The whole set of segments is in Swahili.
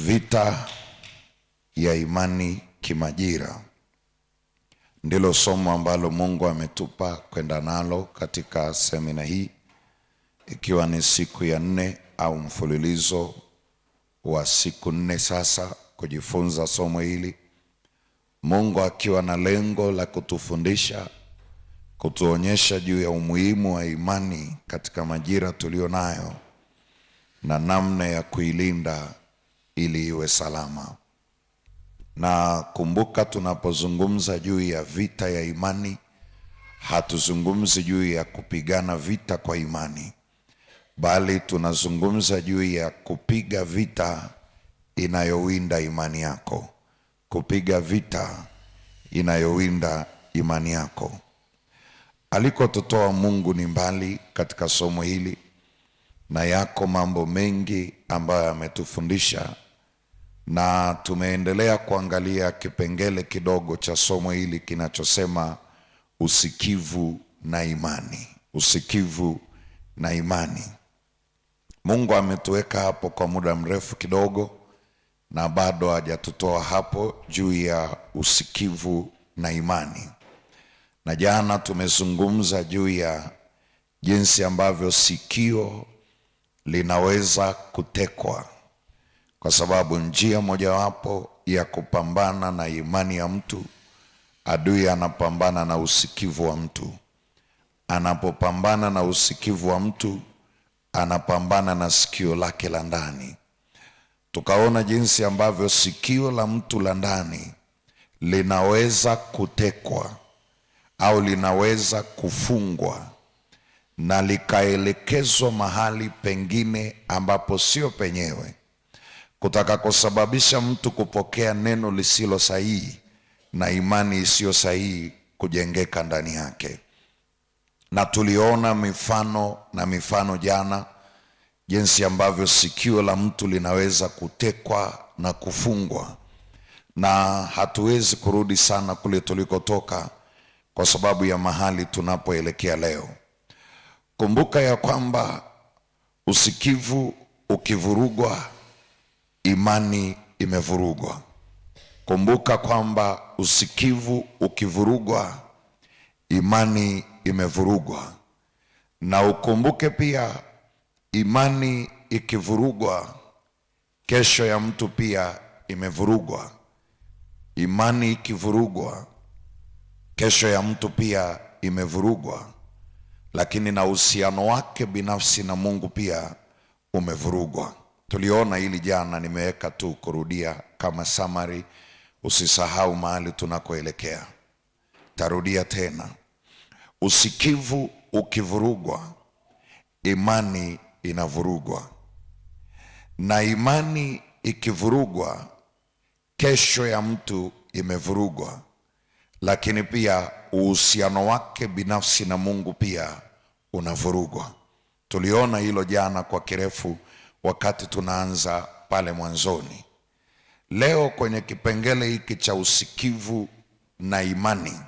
Vita ya imani kimajira ndilo somo ambalo Mungu ametupa kwenda nalo katika semina hii, ikiwa ni siku ya 4 au mfululizo wa siku 4 sasa kujifunza somo hili. Mungu akiwa na lengo la kutufundisha, kutuonyesha juu ya umuhimu wa imani katika majira tulio nayo na namna ya kuilinda ili iwe salama. Na kumbuka, tunapozungumza juu ya vita ya imani, hatuzungumzi juu ya kupigana vita kwa imani, bali tunazungumza juu ya kupiga vita inayowinda imani yako. Kupiga vita inayowinda imani yako. Alikotutoa Mungu ni mbali katika somo hili, na yako mambo mengi ambayo ametufundisha, na tumeendelea kuangalia kipengele kidogo cha somo hili kinachosema usikivu na imani. Usikivu na imani. Mungu ametuweka hapo kwa muda mrefu kidogo, na bado hajatutoa hapo juu ya usikivu na imani. Na jana tumezungumza juu ya jinsi ambavyo sikio linaweza kutekwa, kwa sababu njia mojawapo ya kupambana na imani ya mtu, adui anapambana na usikivu wa mtu. Anapopambana na usikivu wa mtu, anapambana na sikio lake la ndani. Tukaona jinsi ambavyo sikio la mtu la ndani linaweza kutekwa au linaweza kufungwa na likaelekezwa mahali pengine ambapo sio penyewe, kutaka kusababisha mtu kupokea neno lisilo sahihi na imani isiyo sahihi kujengeka ndani yake. Na tuliona mifano jana, jinsi ambavyo sikio la mtu linaweza kutekwa na kufungwa, na hatuwezi kurudi sana kule tulikotoka kwa sababu ya mahali tunapoelekea leo. Kumbuka ya kwamba usikivu ukivurugwa, imani imevurugwa. Kumbuka kwamba usikivu ukivurugwa, imani imevurugwa. Na ukumbuke pia, imani ikivurugwa, kesho ya mtu pia imevurugwa. Imani ikivurugwa, kesho ya mtu pia imevurugwa. Lakini na uhusiano wake binafsi na Mungu pia umevurugwa. Tuliona hili jana, nimeweka tu kurudia kama summary, usisahau mahali tunakoelekea. Tarudia tena. Usikivu ukivurugwa, imani inavurugwa. Na imani ikivurugwa, kesho ya mtu imevurugwa. Lakini pia uhusiano wake binafsi na Mungu pia unavurugwa. Tuliona hilo jana kwa kirefu wakati tunaanza pale mwanzoni. Leo kwenye kipengele hiki cha usikivu na imani,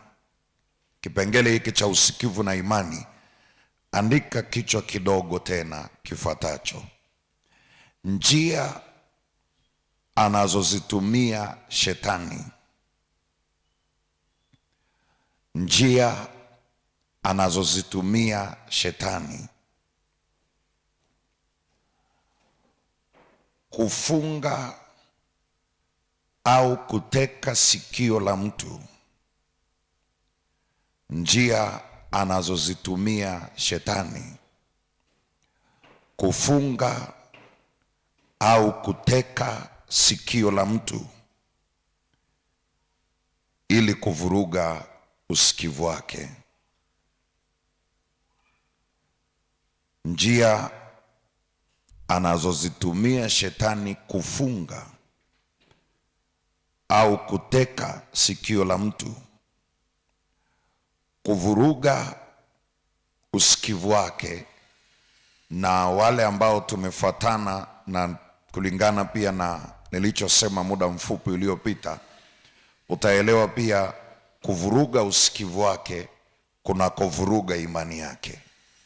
kipengele hiki cha usikivu na imani, andika kichwa kidogo tena kifuatacho: njia anazozitumia shetani. Njia anazozitumia shetani kufunga au kuteka sikio la mtu. Njia anazozitumia shetani kufunga au kuteka sikio la mtu ili kuvuruga usikivu wake. Njia anazozitumia shetani kufunga au kuteka sikio la mtu, kuvuruga usikivu wake. Na wale ambao tumefuatana na kulingana pia na nilichosema muda mfupi uliopita, utaelewa pia kuvuruga usikivu wake kuna kuvuruga imani yake.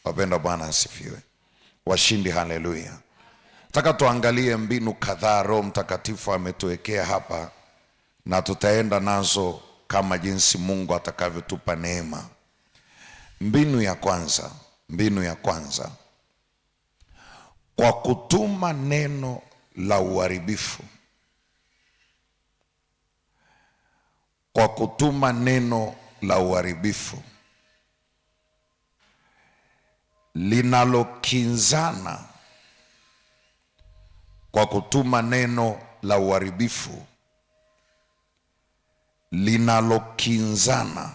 Wapenda Bwana asifiwe. Washindi, haleluya. Nataka tuangalie mbinu kadhaa Roho Mtakatifu ametuwekea hapa, na tutaenda nazo kama jinsi Mungu atakavyotupa neema. Mbinu ya kwanza, kwa kutuma neno la uharibifu. Kwa kutuma neno la uharibifu linalokinzana, kwa kutuma neno la uharibifu linalokinzana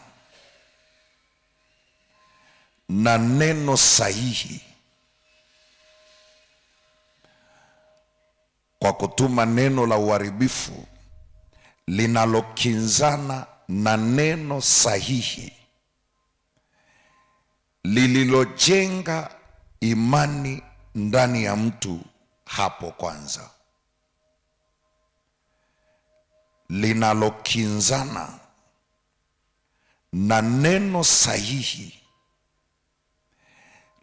na neno sahihi. Kwa kutuma neno la uharibifu linalokinzana na neno sahihi lililojenga imani ndani ya mtu hapo kwanza. Linalokinzana na neno sahihi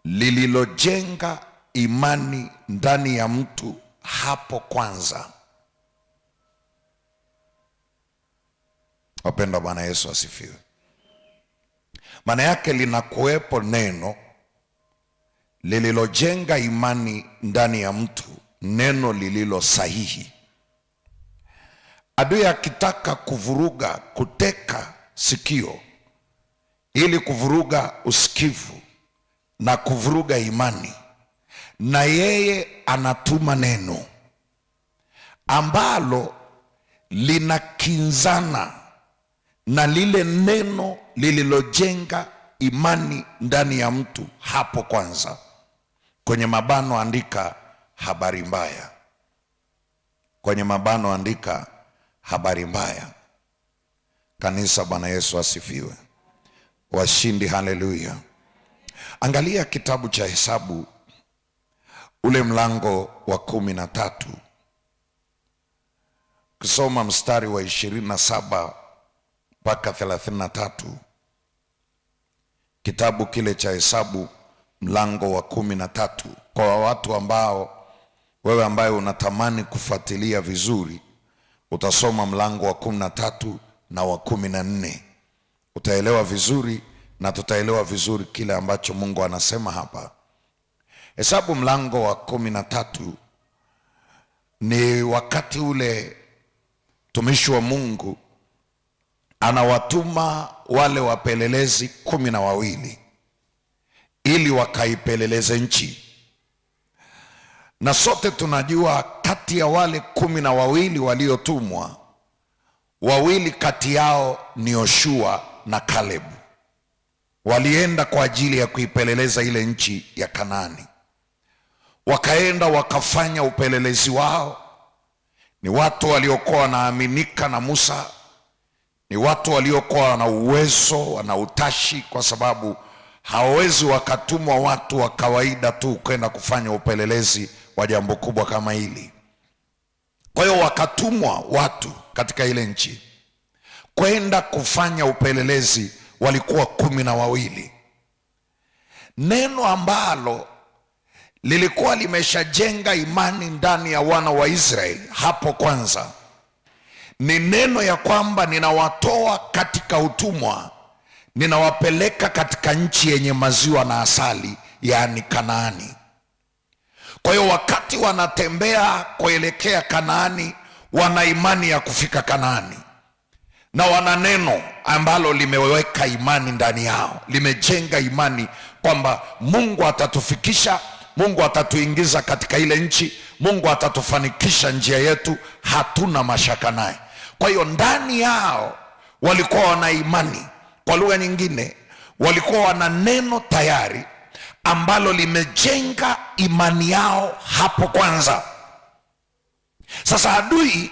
lililojenga imani ndani ya mtu hapo kwanza. Wapendwa, Bwana Yesu asifiwe. Maana yake linakuwepo neno lililojenga imani ndani ya mtu, neno lililo sahihi. Adui akitaka kuvuruga, kuteka sikio ili kuvuruga usikivu na kuvuruga imani, na yeye anatuma neno ambalo linakinzana na lile neno lililojenga imani ndani ya mtu hapo kwanza. Kwenye mabano andika habari mbaya. Kwenye mabano andika habari mbaya. Kanisa, Bwana Yesu asifiwe. Washindi, haleluya. Angalia kitabu cha Hesabu ule mlango wa 13, kusoma mstari wa 27 mpaka 33. Kitabu kile cha Hesabu mlango wa 13. Kwa watu ambao, wewe ambaye unatamani kufuatilia vizuri, utasoma mlango wa 13 na wa 14. Utaelewa vizuri na tutaelewa vizuri kile ambacho Mungu anasema hapa. Hesabu mlango wa 13 ni wakati ule mtumishi wa Mungu anawatuma wale wapelelezi 12 ili wakaipeleleze nchi. Na sote tunajua kati ya wale 12 waliotumwa, 2 kati yao ni Yoshua na Caleb. Walienda kwa ajili ya kuipeleleza ile nchi ya Kanaani. Wakaenda wakafanya upelelezi wao. Ni watu waliokuwa wanaaminika na Musa. Ni watu waliokuwa na uwezo, wana utashi, kwa sababu hawawezi wakatumwa watu wa kawaida tu kwenda kufanya upelelezi wa jambo kubwa kama hili. Kwa hiyo wakatumwa watu katika ile nchi kwenda kufanya upelelezi, walikuwa 12. Neno ambalo lilikuwa limeshajenga imani ndani ya wana wa Israeli hapo kwanza ni neno ya kwamba ninawatoa katika utumwa, ninawapeleka katika nchi yenye maziwa na asali, yaani Kanaani. Kwa hiyo wakati wanatembea kuelekea Kanaani, wana imani ya kufika Kanaani, na wana neno ambalo limeweka imani ndani yao, limejenga imani kwamba Mungu atatufikisha, Mungu atatuingiza katika ile nchi, Mungu atatufanikisha njia yetu, hatuna mashaka naye. Kwa hiyo ndani yao walikuwa wana imani. Kwa lugha nyingine, walikuwa wana neno tayari ambalo limejenga imani yao hapo kwanza. Sasa adui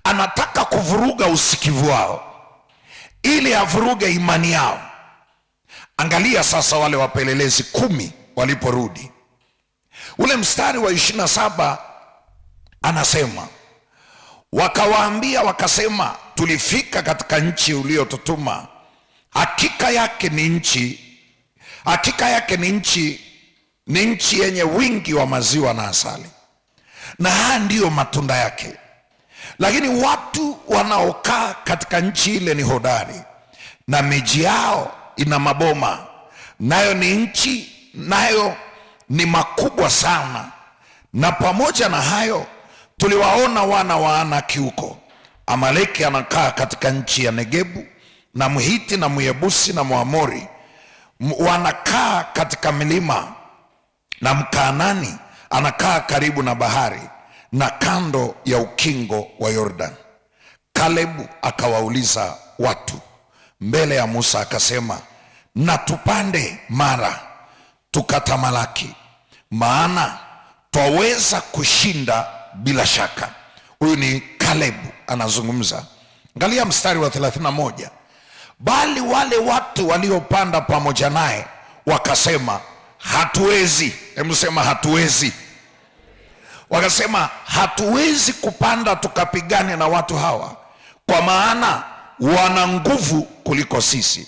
anataka kuvuruga usikivu wao ili avuruge imani yao. Angalia sasa wale wapelelezi 10 waliporudi. Ule mstari wa 27 anasema, wakawaambia wakasema, tulifika katika nchi uliyotutuma, hakika yake ni nchi yenye wingi wa maziwa na asali. na haya ndiyo matunda yake. Lakini watu wanaokaa katika nchi ile ni hodari, na miji yao ina maboma, nayo ni nchi, nayo ni makubwa sana. Na pamoja na hayo tuliwaona wana wa Anaki huko. Amaleki anakaa katika nchi ya Negebu, na Mhiti na Myebusi na Mwamori wanakaa katika milima, na Mkaanani anakaa karibu na bahari na kando ya ukingo wa Yordan. Kalebu akawauliza watu mbele ya Musa akasema, na tupande Mara tukatamalaki, maana twaweza kushinda bila shaka. Huyu ni Kalebu anazungumza. Angalia mstari wa 31. Bali wale watu waliopanda pamoja naye wakasema, hatuwezi. Hebu sema hatuwezi. Wakasema, hatuwezi kupanda tukapigane na watu hawa, kwa maana wana nguvu kuliko sisi.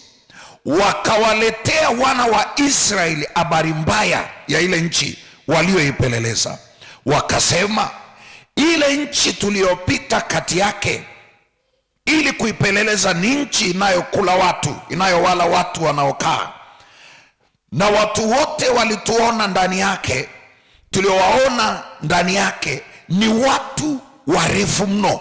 Wakawaletea wana wa Israeli habari mbaya ya ile nchi walioipeleleza. Wakasema, ile nchi tuliyopita kati yake ili kuipeleleza ni nchi inayokula watu, inayowala watu wanaokaa, na watu wote walituona ndani yake, tuliowaona ndani yake ni watu warefu mno.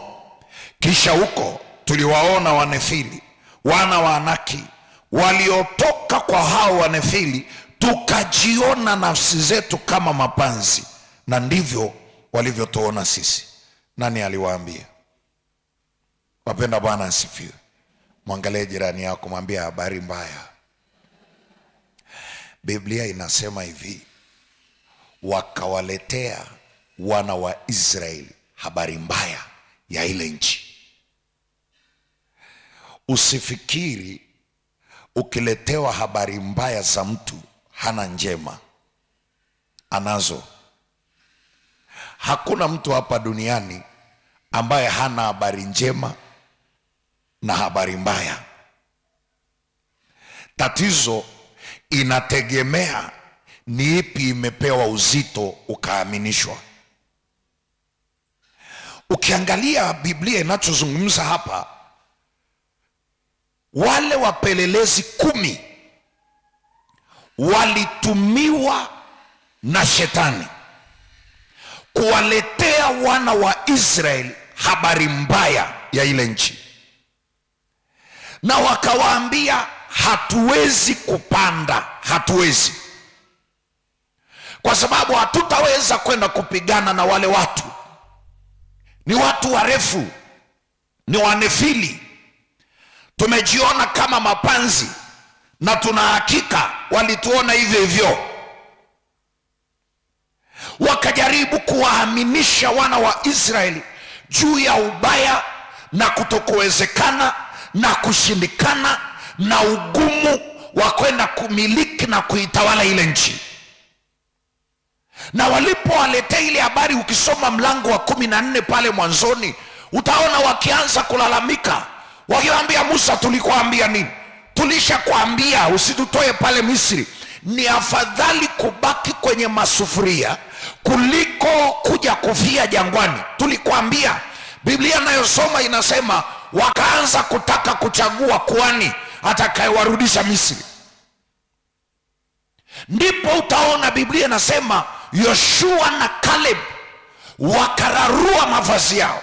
Kisha huko tuliwaona Wanefili, wana wa Anaki, waliotoka kwa hao Wanefili, tukajiona nafsi zetu kama mapanzi, na ndivyo walivyotuona sisi. Nani aliwaambia? Wapenda Bwana asifiwe. Mwangalie jirani yako, mwambie habari mbaya. Biblia inasema hivi, wakawaletea wana wa Israeli habari mbaya ya ile nchi. Usifikiri ukiletewa habari mbaya za mtu hana njema, anazo. Hakuna mtu hapa duniani ambaye hana habari njema na habari mbaya. Tatizo inategemea ni ipi imepewa uzito ukaaminishwa. Ukiangalia Biblia inachozungumza hapa, wale wapelelezi 10 walitumiwa na shetani kuwaletea wana wa Israeli habari mbaya ya ile nchi, na wakawaambia hatuwezi kupanda, hatuwezi, kwa sababu hatutaweza kwenda kupigana na wale watu. Ni watu warefu, ni Wanefili. Tumejiona kama mapanzi, na tuna hakika walituona hivyo hivyo. Wakajaribu kuwaaminisha wana wa Israeli juu ya ubaya na kutokuwezekana na kushindikana na ugumu wa kwenda kumiliki na kuitawala ile nchi. Na walipowaletea ile habari, ukisoma mlango wa 14 pale mwanzoni, utaona wakianza kulalamika, wakiwaambia Musa, tulikuambia nini? Tulishakwambia usitutoe pale Misri. Ni afadhali kubaki kwenye masufuria kuliko kuja kufia jangwani. Tulikuambia. Biblia inayosoma inasema wakaanza kutaka kuchagua kuhani atakayewarudisha Misri. Ndipo utaona Biblia inasema Yoshua na Caleb wakararua mavazi yao,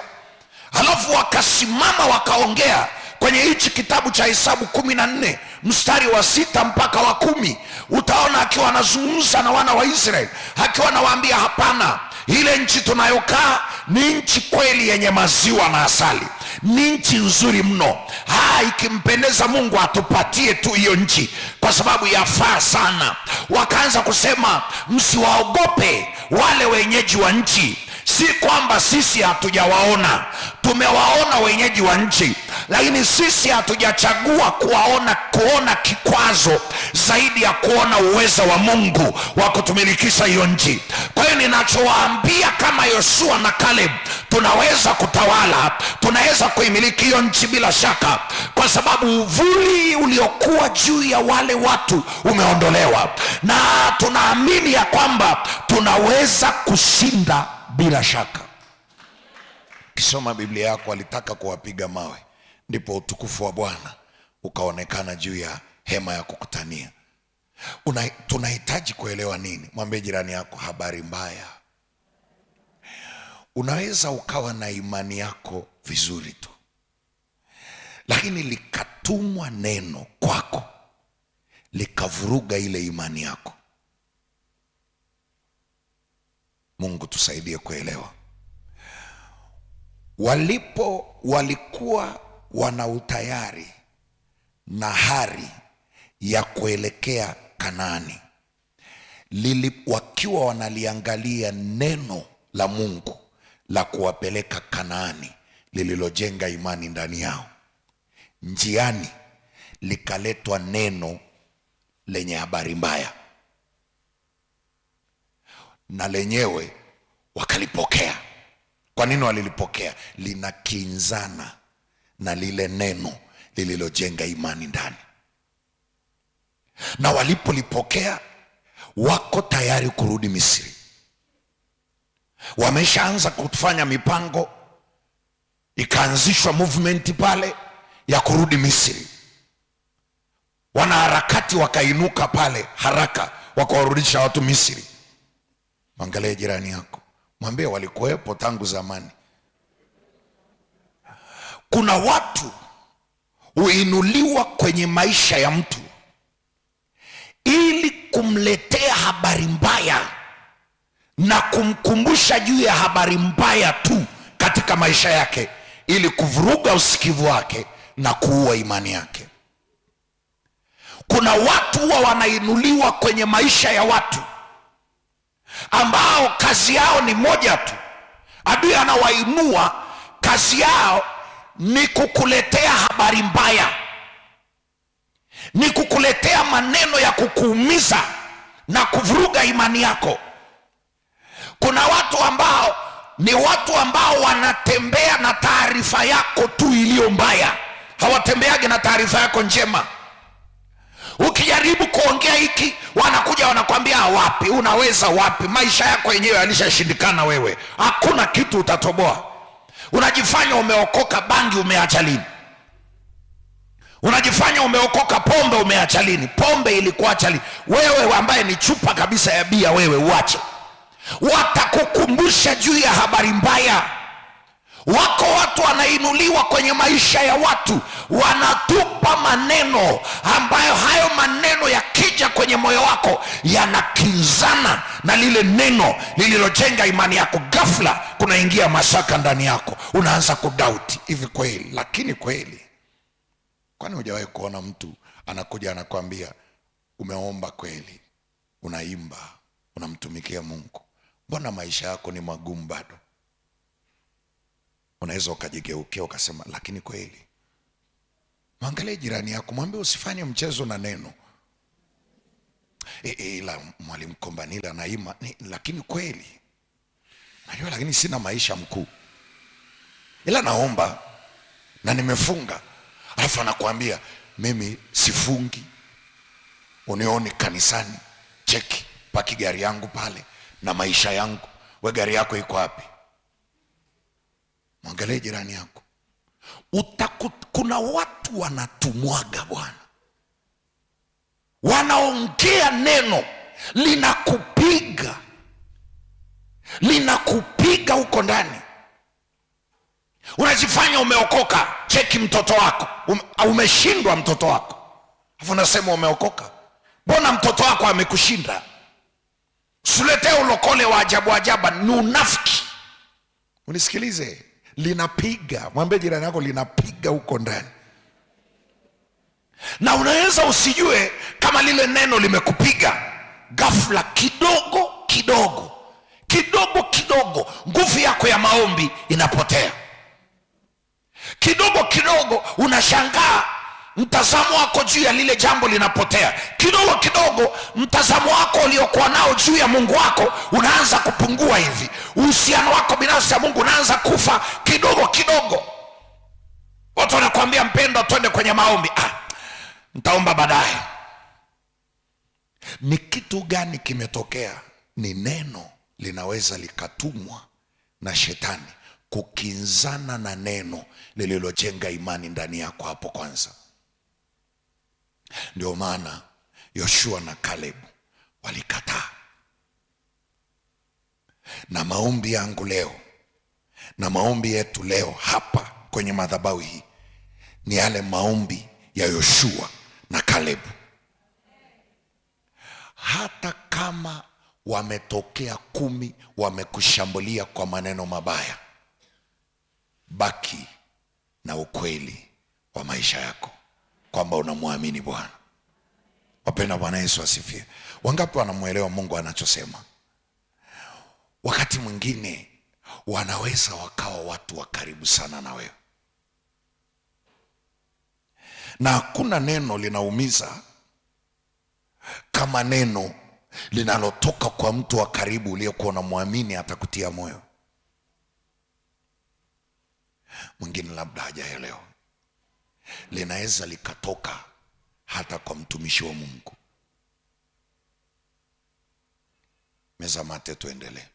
halafu wakasimama wakaongea. Kwenye hichi kitabu cha Hesabu 14 mstari wa 6 mpaka wa 10, utaona akiwa anazungumza na wana wa Israeli, akiwa anawaambia hapana, ile nchi tunayokaa ni nchi kweli yenye maziwa na asali, ni nchi nzuri mno. Ikimpendeza Mungu atupatie tu hiyo nchi, kwa sababu yafaa sana. Wakaanza kusema, msiwaogope wale wenyeji wa nchi. Si kwamba sisi hatujawaona, tumewaona wenyeji wa nchi, lakini sisi hatujachagua kuona kikwazo zaidi ya kuona uwezo wa Mungu wa kutumilikisha hiyo nchi. Kwa hiyo ninachowaambia kama Yoshua na Caleb, tunaweza kutawala, tunaweza kuimiliki hiyo nchi bila shaka, kwa sababu uvuli uliokuwa juu ya wale watu umeondolewa, na tunaamini ya kwamba tunaweza kushinda bila shaka. Kisoma Biblia yako, alitaka kuwapiga mawe, ndipo utukufu wa Bwana ukaonekana juu ya hema ya kukutania. Tunahitaji kuelewa nini? Mwambie jirani yako, habari mbaya. Unaweza ukawa na imani yako vizuri tu, lakini likatumwa neno kwako likavuruga ile imani yako. Mungu tusaidie kuelewa. Walikuwa wana utayari na hari ya kuelekea Kanaani, wakiwa wanaliangalia neno la Mungu la kuwapeleka Kanaani lililojenga imani ndani yao. Njiani likaletwa neno lenye habari mbaya, na lenyewe wakalipokea. Kwa nini walilipokea? Linakinzana na lile neno lililojenga imani ndani. Na walipolipokea, wako tayari kurudi Misri. Wameshaanza kufanya mipango, ikaanzishwa movement pale ya kurudi Misri. Wanaharakati wakainuka pale haraka, wakawarudisha watu Misri. Angalia jirani yako, mwambie walikuwepo tangu zamani. Kuna watu huinuliwa kwenye maisha ya mtu ili kumletea habari mbaya na kumkumbusha juu ya habari mbaya tu katika maisha yake, ili kuvuruga usikivu wake na kuua imani yake. Kuna watu huwa wanainuliwa kwenye maisha ya watu ambao kazi yao ni moja tu. Adui anawainua, kazi yao ni kukuletea habari mbaya, ni kukuletea maneno ya kukuumiza na kuvuruga imani yako. Kuna watu ambao ni watu ambao wanatembea na taarifa yako tu iliyo mbaya, hawatembeagi na taarifa yako njema. Ukijaribu kuongea hiki, wanakuja wanakwambia wapi, unaweza wapi, maisha yako yenyewe yalishashindikana, wewe hakuna kitu utatoboa. Unajifanya umeokoka bangi, umeacha lini? Unajifanya umeokoka pombe, umeacha lini? Pombe ilikuacha lini? Wewe ambaye ni chupa kabisa ya bia, wewe uache. Watakukumbusha juu ya habari mbaya. Wako watu wanainuliwa kwenye maisha ya watu, wanatupa maneno ambayo hayo maneno yakija kwenye moyo wako yanakinzana na lile neno lililojenga imani yako. Ghafla kunaingia mashaka ndani yako, unaanza kudoubt, hivi kweli? Lakini kweli, kwani hujawahi kuona mtu anakuja anakwambia umeomba kweli, unaimba, unamtumikia Mungu, mbona maisha yako ni magumu bado? Unaweza ukajigeukia ukasema lakini kweli. Mwangalie jirani yako, mwambie usifanye mchezo na neno. Ila Mwalimu Kombanila naima, lakini kweli najua, lakini sina maisha mkuu, ila naomba na nimefunga. Alafu anakuambia mimi sifungi, unioni kanisani, cheki paki gari yangu pale na maisha yangu. We gari yako iko wapi? Mwangalie jirani yako. Kuna watu wanatumwaga Bwana, wanaongea neno linakupiga huko ndani. Unajifanya umeokoka, cheki mtoto wako, umeshindwa mtoto wako, alafu unasema umeokoka. Mbona mtoto wako amekushinda? Usiletee ulokole wa ajabu ajabu, ni unafiki. Unisikilize, linapiga. Mwambie jirani yako, linapiga huko ndani. Na unaweza usijue kama lile neno limekupiga. Ghafla kidogo nguvu yako ya maombi inapotea. Kidogo unashangaa mtazamo wako juu ya lile jambo linapotea. Kidogo mtazamo wako uliokuwa nao juu ya Mungu wako unaanza kupungua hivi. Uhusiano wako binafsi ya Mungu unaanza kufa kidogo. Watu wanakuambia mpendwa, twende kwenye maombi. Nitaomba baadaye. Ni kitu gani kimetokea? Ni neno linaweza likatumwa na shetani kukinzana na neno lililojenga imani ndani yako hapo kwanza. Ndio maana Yoshua na Caleb walikataa. Na maombi yangu leo na maombi yetu leo hapa kwenye madhabahu hii ni yale maombi ya Yoshua na Caleb. Hata kama wametokea 10 wamekushambulia kwa maneno mabaya, baki na ukweli wa maisha yako kwamba unamwamini Bwana. Wapenda, Bwana Yesu asifiwe. Wangapi wanamuelewa Mungu anachosema? Wakati mwingine wanaweza wakawa watu wa karibu sana na wewe, na hakuna neno linaumiza kama neno linalotoka kwa mtu wa karibu uliyekuwa unamwamini atakutia moyo. Mwingine labda hajaelewa, linaweza likatoka hata kwa mtumishi wa Mungu. Meza mate, tuendelee.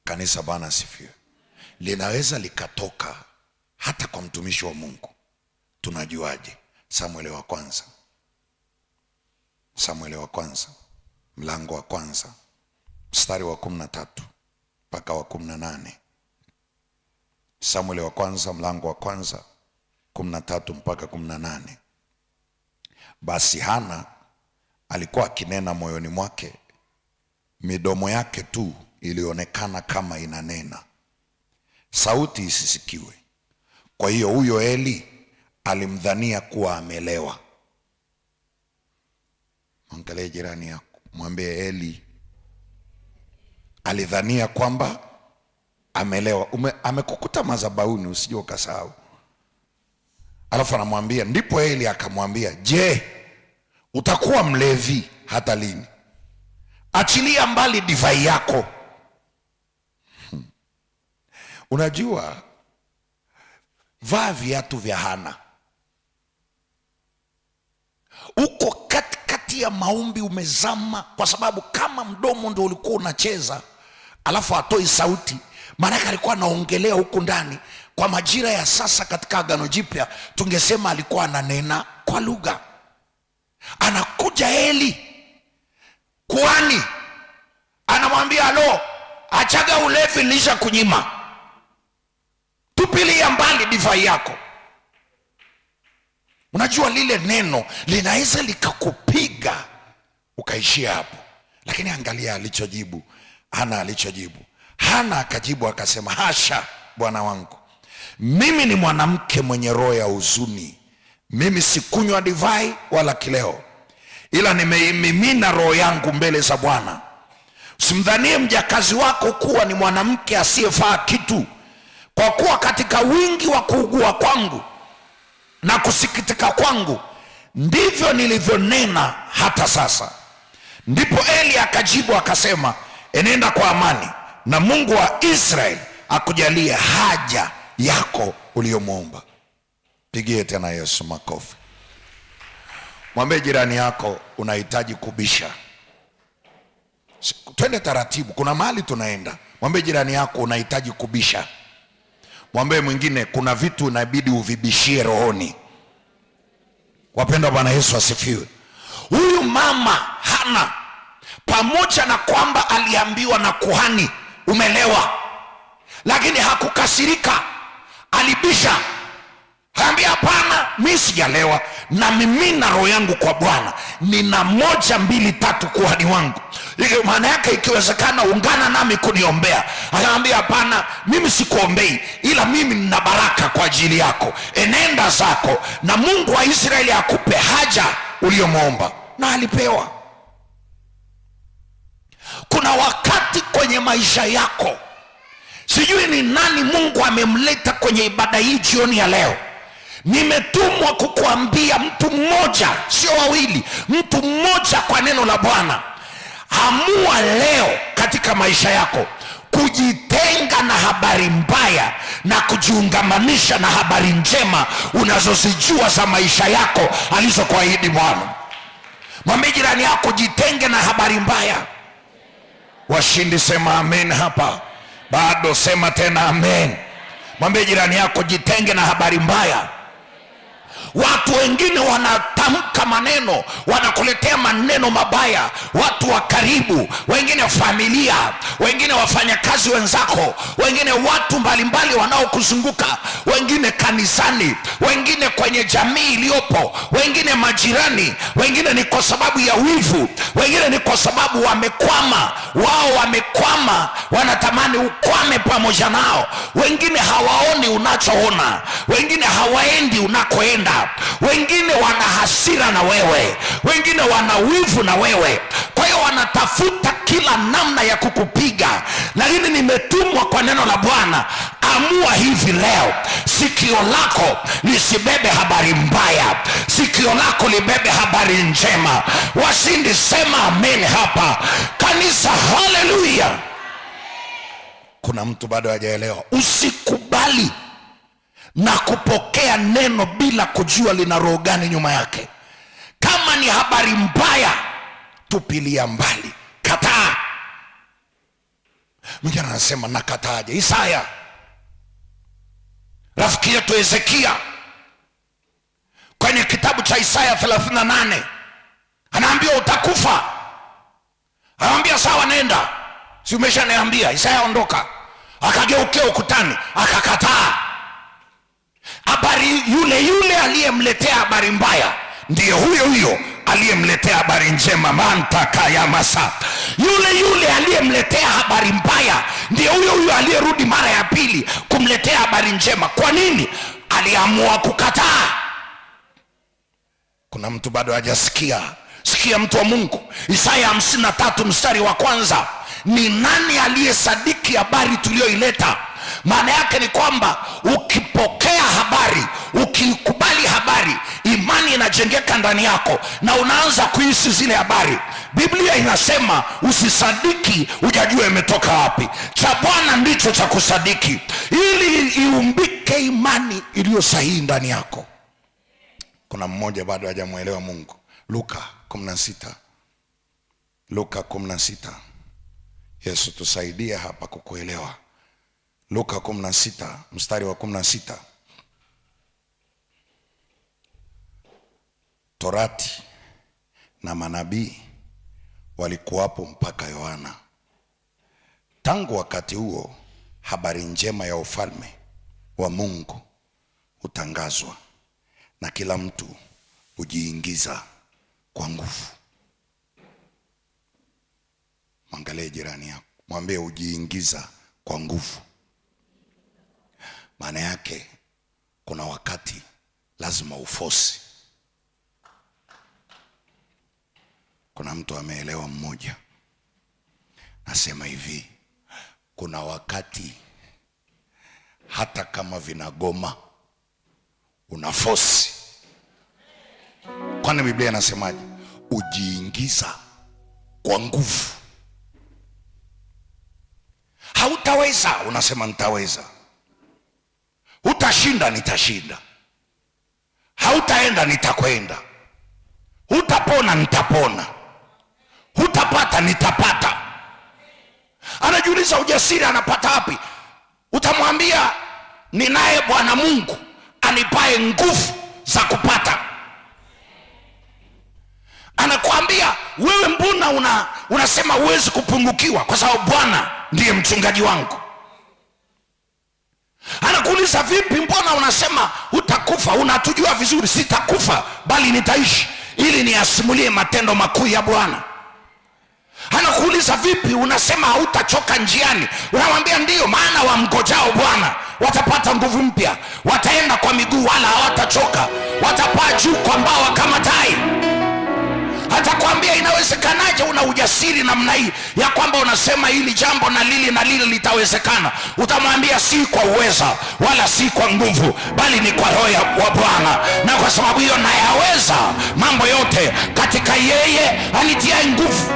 Kanisa, Bwana asifiwe. Linaweza likatoka hata kwa mtumishi wa Mungu. Tunajuaje? Samueli wa kwanza mlango wa kwanza mstari wa 13 mpaka wa 18. Samueli wa kwanza mlango wa kwanza 13 mpaka 18. Basi Hana alikuwa akinena moyoni mwake, midomo yake tu ilionekana kama inanena, sauti isisikiwe. Kwa hiyo huyo Eli alimdhania kuwa amelewa. Angalia jirani yako, mwambie Eli alidhania kwamba amelewa. Amekukuta madhabahuni, usije ukasahau. Alafu anamwambia, ndipo Eli akamwambia, je, utakuwa mlevi hata lini? Achilia mbali divai yako. Unajua, vaa viatu vya Hana. Uko katikati ya maombi umezama, kwa sababu kama mdomo ndio ulikuwa unacheza alafu atoi sauti, maana alikuwa anaongelea huku ndani. Kwa majira ya sasa katika Agano Jipya tungesema alikuwa ananena kwa lugha. Anakuja Eli kuhani, anamwambia, alo, achaga ulevi nilisha kunyima, tupilia mbali divai yako. Unajua lile neno linaweza likakupiga ukaishia hapo. Lakini angalia alichojibu Hana. Hana akajibu akasema, hasha bwana wangu, mimi ni mwanamke mwenye roho ya huzuni. Mimi sikunywa divai wala kileo, ila nimeimimina roho yangu mbele za Bwana. Usimdhanie mjakazi wako kuwa ni mwanamke asiyefaa kitu, kwa kuwa katika wingi wa kuugua kwangu na kusikitika kwangu ndivyo nilivyonena hata sasa. Ndipo Eli akajibu akasema, enenda kwa amani, na Mungu wa Israeli akujalie haja yako uliyomwomba. Pigie tena Yesu makofi. Mwambie jirani yako, unahitaji kubisha. Twende taratibu, kuna mahali tunaenda. Mwambie jirani yako, unahitaji kubisha. Mwambie mwingine, kuna vitu inabidi uvibishie rohoni. Wapendwa, Bwana Yesu asifiwe. Huyu mama Hana, pamoja na kwamba aliambiwa na kuhani umelewa, lakini hakukasirika, alibisha. Haambia, hapana, mimi sijalewa, na mimina roho yangu kwa Bwana. Nina 1, 2, 3 kuhani wangu, maana yake ikiwezekana ungana nami kuniombea. Anaambia, hapana, mimi sikuombei, ila mimi nina baraka kwa ajili yako. Enenda zako, na Mungu wa Israeli akupe haja uliyomwomba. Na alipewa. Kuna wakati kwenye maisha yako, sijui ni nani Mungu amemleta kwenye ibada hii jioni ya leo. Nimetumwa kukuambia mtu mmoja, sio wawili, mtu mmoja kwa neno la Bwana. Amua leo katika maisha yako kujitenga na habari mbaya na kujiungamanisha na habari njema unazozijua za maisha yako alizokuahidi Bwana. Mwambie jirani yako, jitenge na habari mbaya. Washindi sema amen hapa. Bado sema tena amen. Mwambie jirani yako, jitenge na habari mbaya. Watu wengine wanatamka maneno, wanakuletea maneno mabaya, watu wa karibu, wengine familia, wengine wafanyakazi wenzako, wengine watu mbalimbali wanaokuzunguka, wengine kanisani, wengine kwenye jamii iliyopo, wengine majirani, wengine ni kwa sababu ya wivu, wengine ni kwa sababu wamekwama, wao wamekwama, wanatamani ukwame pamoja nao, wengine hawaoni unachoona, wengine hawaendi unakoenda, wengine wana hasira na wewe, wengine wana wivu na wewe. Kwa hiyo wanatafuta kila namna ya kukupiga, lakini nimetumwa kwa neno la Bwana. Amua hivi leo, sikio lako lisibebe habari mbaya, sikio lako libebe habari njema. Washindi sema amen hapa kanisa. Haleluya. Kuna mtu bado hajaelewa. Usikubali na kupokea neno bila kujua lina roho gani nyuma yake. Kama ni habari mbaya, tupilia mbali, kataa. Mwingine anasema nakataaje? Isaya, rafiki yetu Hezekia, kwenye kitabu cha Isaya 38 anaambiwa utakufa. Anamwambia sawa, nenda, si umeshaniambia. Isaya ondoka. Akageukia ukutani, akakataa. Habari yule aliyemletea habari mbaya ndiye huyo aliyemletea habari njema. Mantaka ya masa, yule aliyemletea habari mbaya ndiye huyo aliyerudi mara ya pili kumletea habari njema. Kwa nini? Aliamua kukataa. Kuna mtu bado hajasikia. Sikia mtu wa Mungu, Isaya 53 mstari wa kwanza. Ni nani aliyesadiki habari tuliyoileta? Maana yake ni kwamba ukipokea habari, ukikubali habari, imani inajengeka ndani yako na unaanza kuishi zile habari. Biblia inasema usisadiki hujajua imetoka wapi. Cha Bwana ndicho cha kusadiki, ili iumbike imani iliyo sahihi ndani yako. Kuna mmoja bado hajamuelewa Mungu. Luka 16. Luka 16. Yesu tusaidie hapa kukuelewa. Luka 16 mstari wa 16. Torati na manabii walikuwapo mpaka Yohana. Tangu wakati huo habari njema ya ufalme wa Mungu hutangazwa na kila mtu hujiingiza kwa nguvu. Mwangalie jirani yako, mwambie hujiingiza kwa nguvu. Maana yake kuna wakati lazima ufosi. Kuna mtu ameelewa mmoja, nasema hivi, kuna wakati hata kama vinagoma unafosi. Kwani Biblia inasemaje? Ujiingiza kwa nguvu. Hautaweza, unasema nitaweza. Utashinda, nitashinda. Hautaenda, nitakwenda. Hutapona, nitapona. Hutapata, nitapata. Anajiuliza ujasiri anapata wapi? Utamwambia ninaye Bwana Mungu anipae nguvu za kupata. Anakuambia wewe, mbona unasema huwezi kupungukiwa? Kwa sababu Bwana ndiye mchungaji wangu. Anakuuliza vipi, mbona unasema hutakufa? Unatujua vizuri, sitakufa bali nitaishi ili niasimulie matendo makuu ya Bwana. Anakuuliza vipi, unasema hautachoka njiani? Unamwambia ndiyo, maana wamngojao Bwana watapata nguvu mpya, wataenda kwa miguu wala hawatachoka, watapaa juu kwa mbawa kama tai. Atakwambia inawezekanaje una ujasiri namna hii ya kwamba unasema hili jambo na lile litawezekana? Utamwambia si kwa uweza wala si kwa nguvu, bali ni kwa roho wa Bwana, na kwa sababu hiyo nayaweza mambo yote katika yeye anitiaye nguvu.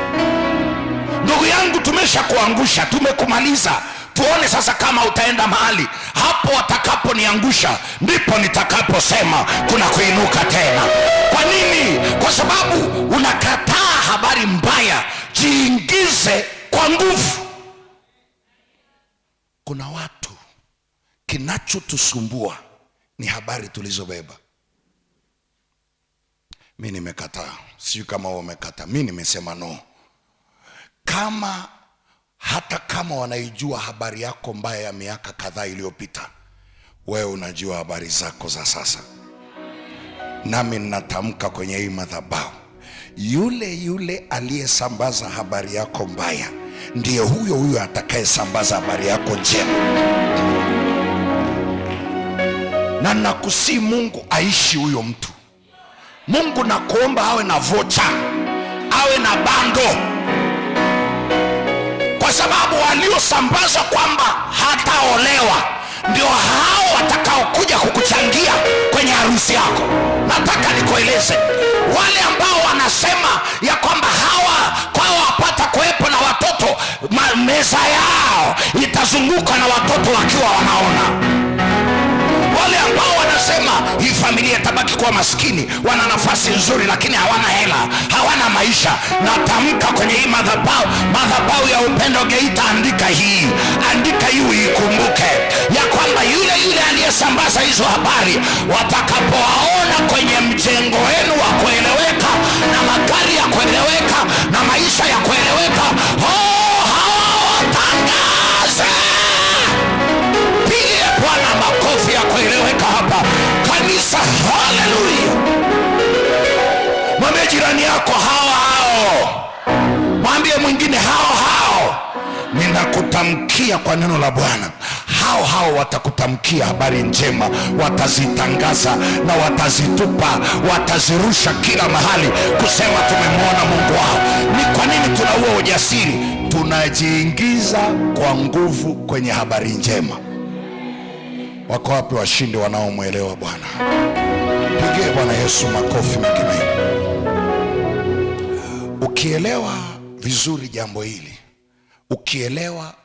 Ndugu yangu, tumesha kuangusha, tumekumaliza. Tuone sasa kama utaenda mahali. Hapo watakaponiangusha ndipo nitakaposema kuna kuinuka tena. Kwa nini? Kwa sababu unakataa habari mbaya. Jiingize kwa nguvu. Kuna watu kinachotusumbua ni habari tulizobeba. Mimi nimekataa, sio kama wao wamekataa. Mimi nimesema no. Hata kama wanaijua habari yako mbaya ya miaka kadhaa iliyopita, wewe unajua habari zako za sasa. Nami ninatamka kwenye hii madhabahu, yule aliyesambaza habari yako mbaya ndiye huyo atakayesambaza habari yako njema. Na nakusihi Mungu aishi huyo mtu. Mungu nakuomba awe na vocha, awe na bando, kwa sababu waliosambaza kwamba hataolewa ndio hao watakaokuja kukuchangia kwenye harusi yako. Nataka nikueleze, wale ambao wanasema ya kwamba hawa kwao wapata kuwepo na watoto, meza yao itazunguka na watoto wakiwa wanaona. Wale ambao wanasema hii familia itabaki kuwa maskini, wana nafasi nzuri lakini hawana hela, hawana maisha. Natamka kwenye hii madhabahu ya Upendo Geita, andika hii uikumbuke ya kwamba yule aliyesambaza hizo habari, watakapowaona kwenye mjengo wenu wa kueleweka na magari ya kueleweka na maisha ya kueleweka, hawatangaze. Pigie Bwana makofi ya kueleweka hapa kanisa. Haleluya. Mwambie jirani yako hao. Mwambie mwingine hao. Ninakutamkia kwa neno la Bwana, hao watakutamkia habari njema, watazitangaza na watazitupa, watazirusha kila mahali kusema tumemwona Mungu wao. Ni kwa nini tuna huo ujasiri? Tunajiingiza kwa nguvu kwenye habari njema. Wako wapi washindi wanaomwelewa Bwana? Pigie Bwana Yesu makofi mengi. Ukielewa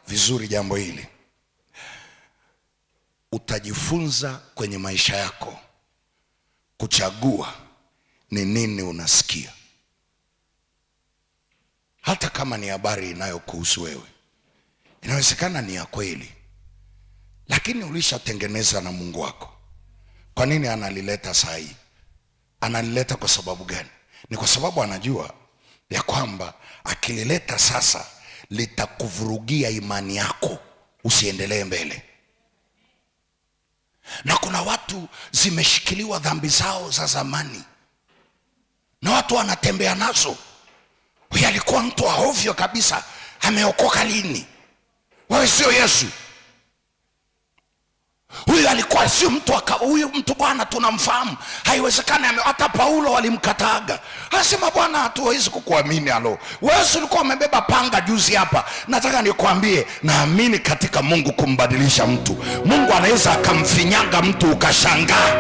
vizuri jambo hili, utajifunza kwenye maisha yako kuchagua ni nini unasikia. Hata kama ni habari inayokuhusu wewe, inawezekana ni ya kweli, lakini ulishatengeneza na Mungu wako. Kwa nini analileta saa hii? Analileta kwa sababu gani? Ni kwa sababu anajua ya kwamba akilileta sasa litakuvurugia imani yako, usiendelee mbele. Na kuna watu zimeshikiliwa dhambi zao za zamani, na watu wanatembea nazo. Huyu alikuwa mtu wa ovyo kabisa, ameokoka lini? Wewe sio Yesu. Huyu alikuwa sio mtu, huyu mtu Bwana tunamfahamu. Haiwezekani. Hata Paulo walimkataaga, anasema Bwana hatuwezi kukuamini. Wewe ulikuwa umebeba panga juzi hapa. Nataka nikwambie, naamini katika Mungu kumbadilisha mtu. Mungu anaweza akamfinyanga mtu ukashangaa.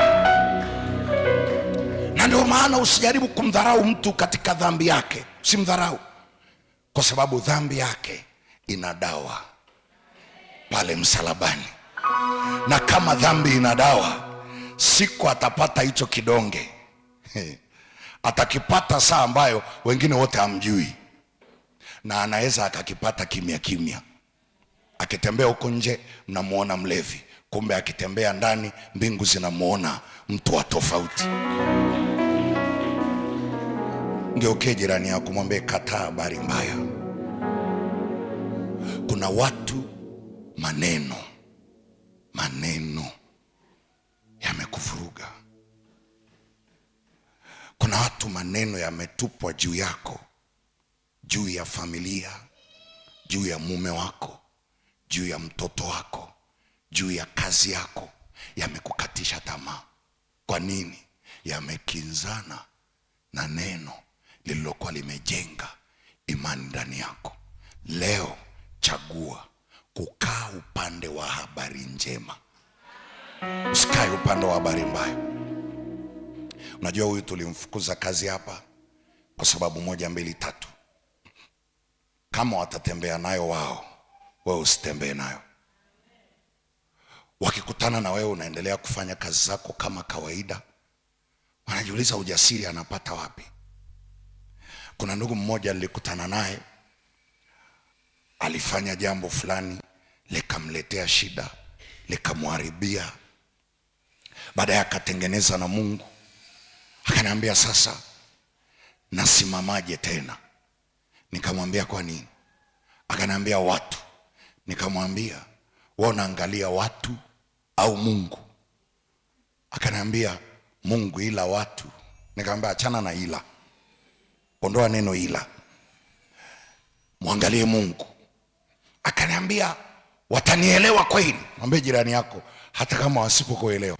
Na ndio maana usijaribu kumdharau mtu katika dhambi yake. Usimdharau, kwa sababu dhambi yake ina dawa pale msalabani. Na kama dhambi ina dawa, siku atapata hicho kidonge atakipata saa ambayo wengine wote hamjui, na anaweza akakipata kimya. Akitembea huko nje mnamuona mlevi, kumbe akitembea ndani mbingu zinamuona mtu wa tofauti. Ngeuke jirani yako, mwambie kataa habari mbaya. Kuna watu maneno yamekuvuruga. Kuna watu maneno yametupwa juu yako, juu ya familia, juu ya mume wako, juu ya mtoto wako, juu ya kazi yako, yamekukatisha tamaa. Kwa nini? Yamekinzana na neno lililokuwa limejenga imani ndani yako. Leo chagua kukaa upande wa habari njema, usikae upande wa habari mbaya. Unajua huyu tulimfukuza kazi hapa kwa sababu 1, 2, 3. Kama watatembea nayo wao, wewe usitembee nayo. Wakikutana na wewe unaendelea kufanya kazi zako kama kawaida, wanajiuliza ujasiri anapata wapi? Kuna ndugu mmoja nilikutana naye, alifanya jambo fulani likamletea shida, likamharibia. Baadaye akatengeneza na Mungu, akaniambia sasa nasimamaje tena? Nikamwambia kwa nini? Akaniambia watu. Nikamwambia wewe unaangalia watu au Mungu? Akaniambia Mungu ila watu. Nikamwambia achana na ila, ondoa neno ila, muangalie Mungu. Akaniambia watanielewa kweli? Mwambie jirani yako hata kama wasipokuelewa.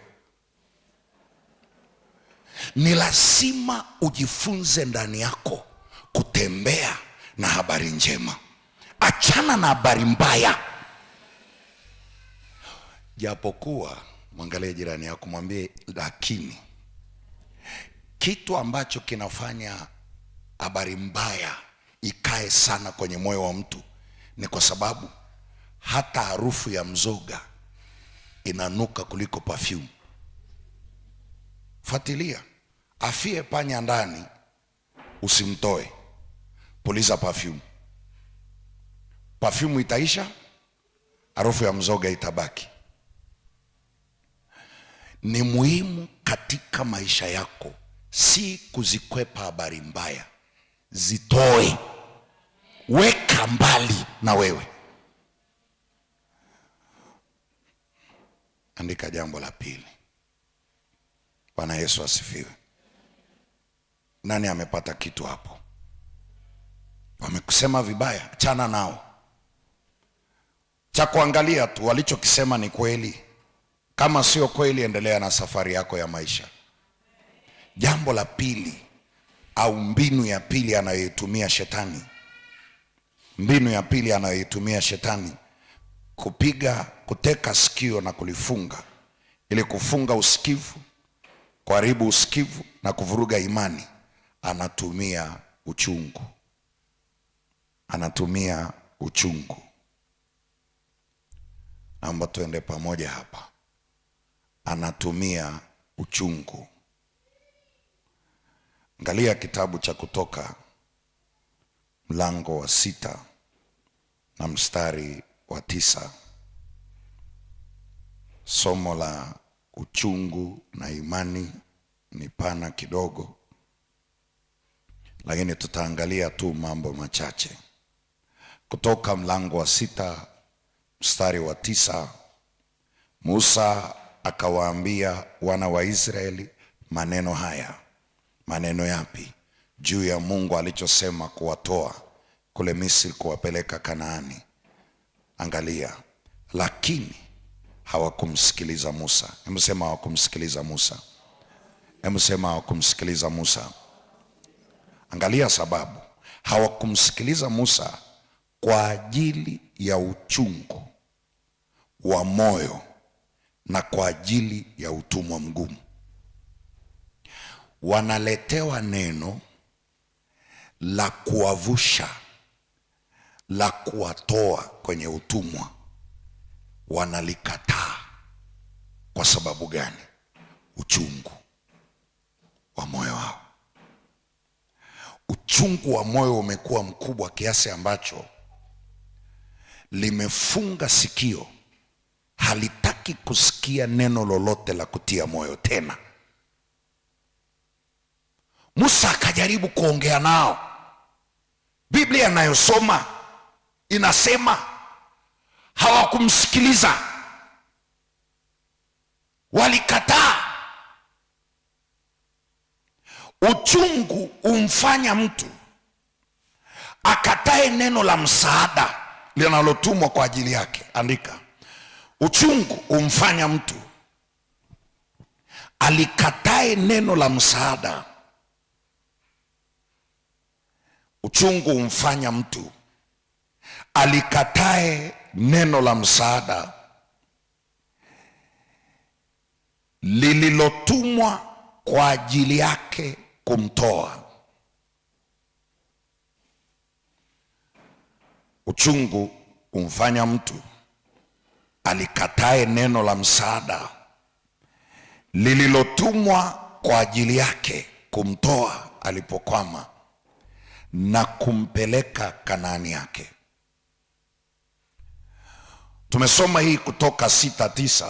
Ni lazima ujifunze ndani yako kutembea na habari njema. Achana na habari mbaya. Japokuwa, mwangalie jirani yako, mwambie lakini kitu ambacho kinafanya habari mbaya ikae sana kwenye moyo wa mtu ni kwa sababu hata harufu ya mzoga inanuka kuliko perfume. Fuatilia, afie panya ndani usimtoe, puliza perfume. Perfume itaisha, harufu ya mzoga itabaki. Ni muhimu katika maisha yako si kuzikwepa habari mbaya, zitoe, weka mbali na wewe. Andika jambo la pili. Bwana Yesu asifiwe. Nani amepata kitu hapo? Wamekusema vibaya, achana nao. Cha kuangalia tu walichokisema ni kweli. Kama sio kweli, endelea na safari yako ya maisha. Jambo la pili au mbinu ya pili anayoitumia shetani. Mbinu ya pili anayoitumia shetani kuteka sikio na kulifunga, ili kufunga usikivu, kuharibu usikivu na kuvuruga imani. Anatumia uchungu. Anatumia uchungu. Naomba tuende pamoja hapa. Anatumia uchungu. Angalia kitabu cha Kutoka mlango wa 6 na mstari wa 9. Somo la uchungu na imani ni pana kidogo, lakini tutaangalia tu mambo machache. Kutoka mlango wa 6 mstari wa 9. Musa akawaambia wana wa Israeli maneno haya. Maneno yapi? Juu ya Mungu alichosema kuwatoa kule Misri kuwapeleka Kanaani. Angalia, lakini hawakumsikiliza Musa. Hebu sema hawakumsikiliza Musa. Hebu sema hawakumsikiliza Musa. Angalia sababu. Hawakumsikiliza Musa kwa ajili ya uchungu wa moyo na kwa ajili ya utumwa mgumu. Wanaletewa neno la kuwavusha, la kuwatoa kwenye utumwa, wanalikataa. Kwa sababu gani? Uchungu wa moyo wao. Uchungu wa moyo umekuwa mkubwa kiasi ambacho limefunga sikio, halitaki kusikia neno lolote la kutia moyo tena. Musa akajaribu kuongea nao. Biblia inayosoma inasema hawakumsikiliza, walikataa. Uchungu umfanya mtu akatae neno la msaada linalotumwa kwa ajili yake. Andika, uchungu umfanya mtu alikatae neno la msaada. Uchungu umfanya mtu alikatae neno la msaada lililotumwa kwa ajili yake kumtoa. Uchungu umfanya mtu alikatae neno la msaada lililotumwa kwa ajili yake kumtoa alipokwama na kumpeleka Kanaani yake. Tumesoma hii Kutoka 6:9.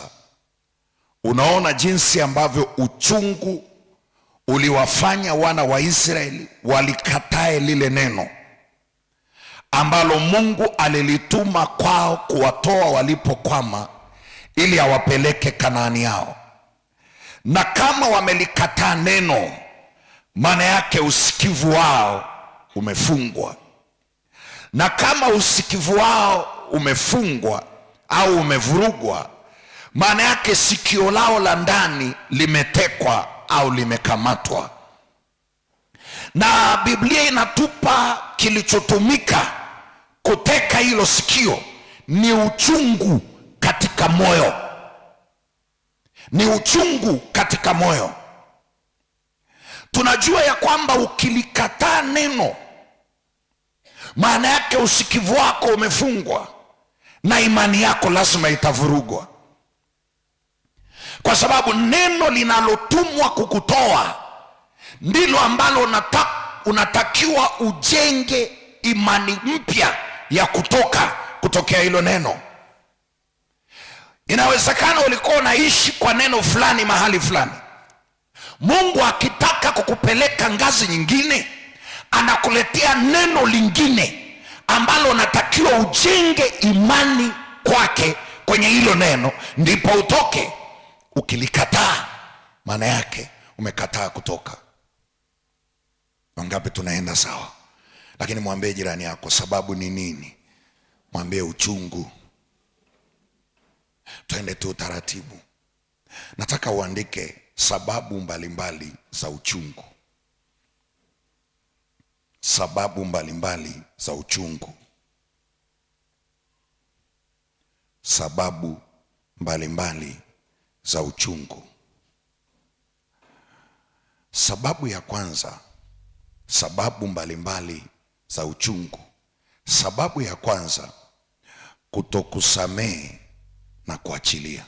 Unaona jinsi ambavyo uchungu uliwafanya wana wa Israeli walikatae lile neno ambalo Mungu alilituma kwao kuwatoa walipokwama ili awapeleke Kanaani yao. Na kama wamelikataa neno, maana yake usikivu wao umefungwa. Na kama usikivu wao umefungwa au umevurugwa, maana yake sikio lao la ndani limetekwa au limekamatwa. Na Biblia inatupa kilichotumika kuteka hilo sikio ni uchungu katika moyo. Ni uchungu katika moyo. Tunajua ya kwamba ukilikataa neno, maana yake usikivu wako umefungwa na imani yako lazima itavurugwa, kwa sababu neno linalotumwa kukutoa ndilo ambalo unatakiwa ujenge imani mpya ya kutokea hilo neno. Inawezekana ulikuwa unaishi kwa neno fulani mahali fulani. Mungu akitaka kukupeleka ngazi nyingine, anakuletea neno lingine ambalo unatakiwa ujenge imani kwake kwenye hilo neno, ndipo utoke. Ukilikataa, maana yake umekataa kutoka. Wangapi tunaenda sawa? Lakini mwambie jirani yako, sababu ni nini? Mwambie uchungu. Twende tu taratibu. Nataka uandike sababu mbalimbali za uchungu. Sababu mbalimbali za uchungu. Sababu mbalimbali za uchungu. Sababu ya kwanza, sababu mbalimbali za uchungu. Sababu ya kwanza, kutokusamehe na kuachilia.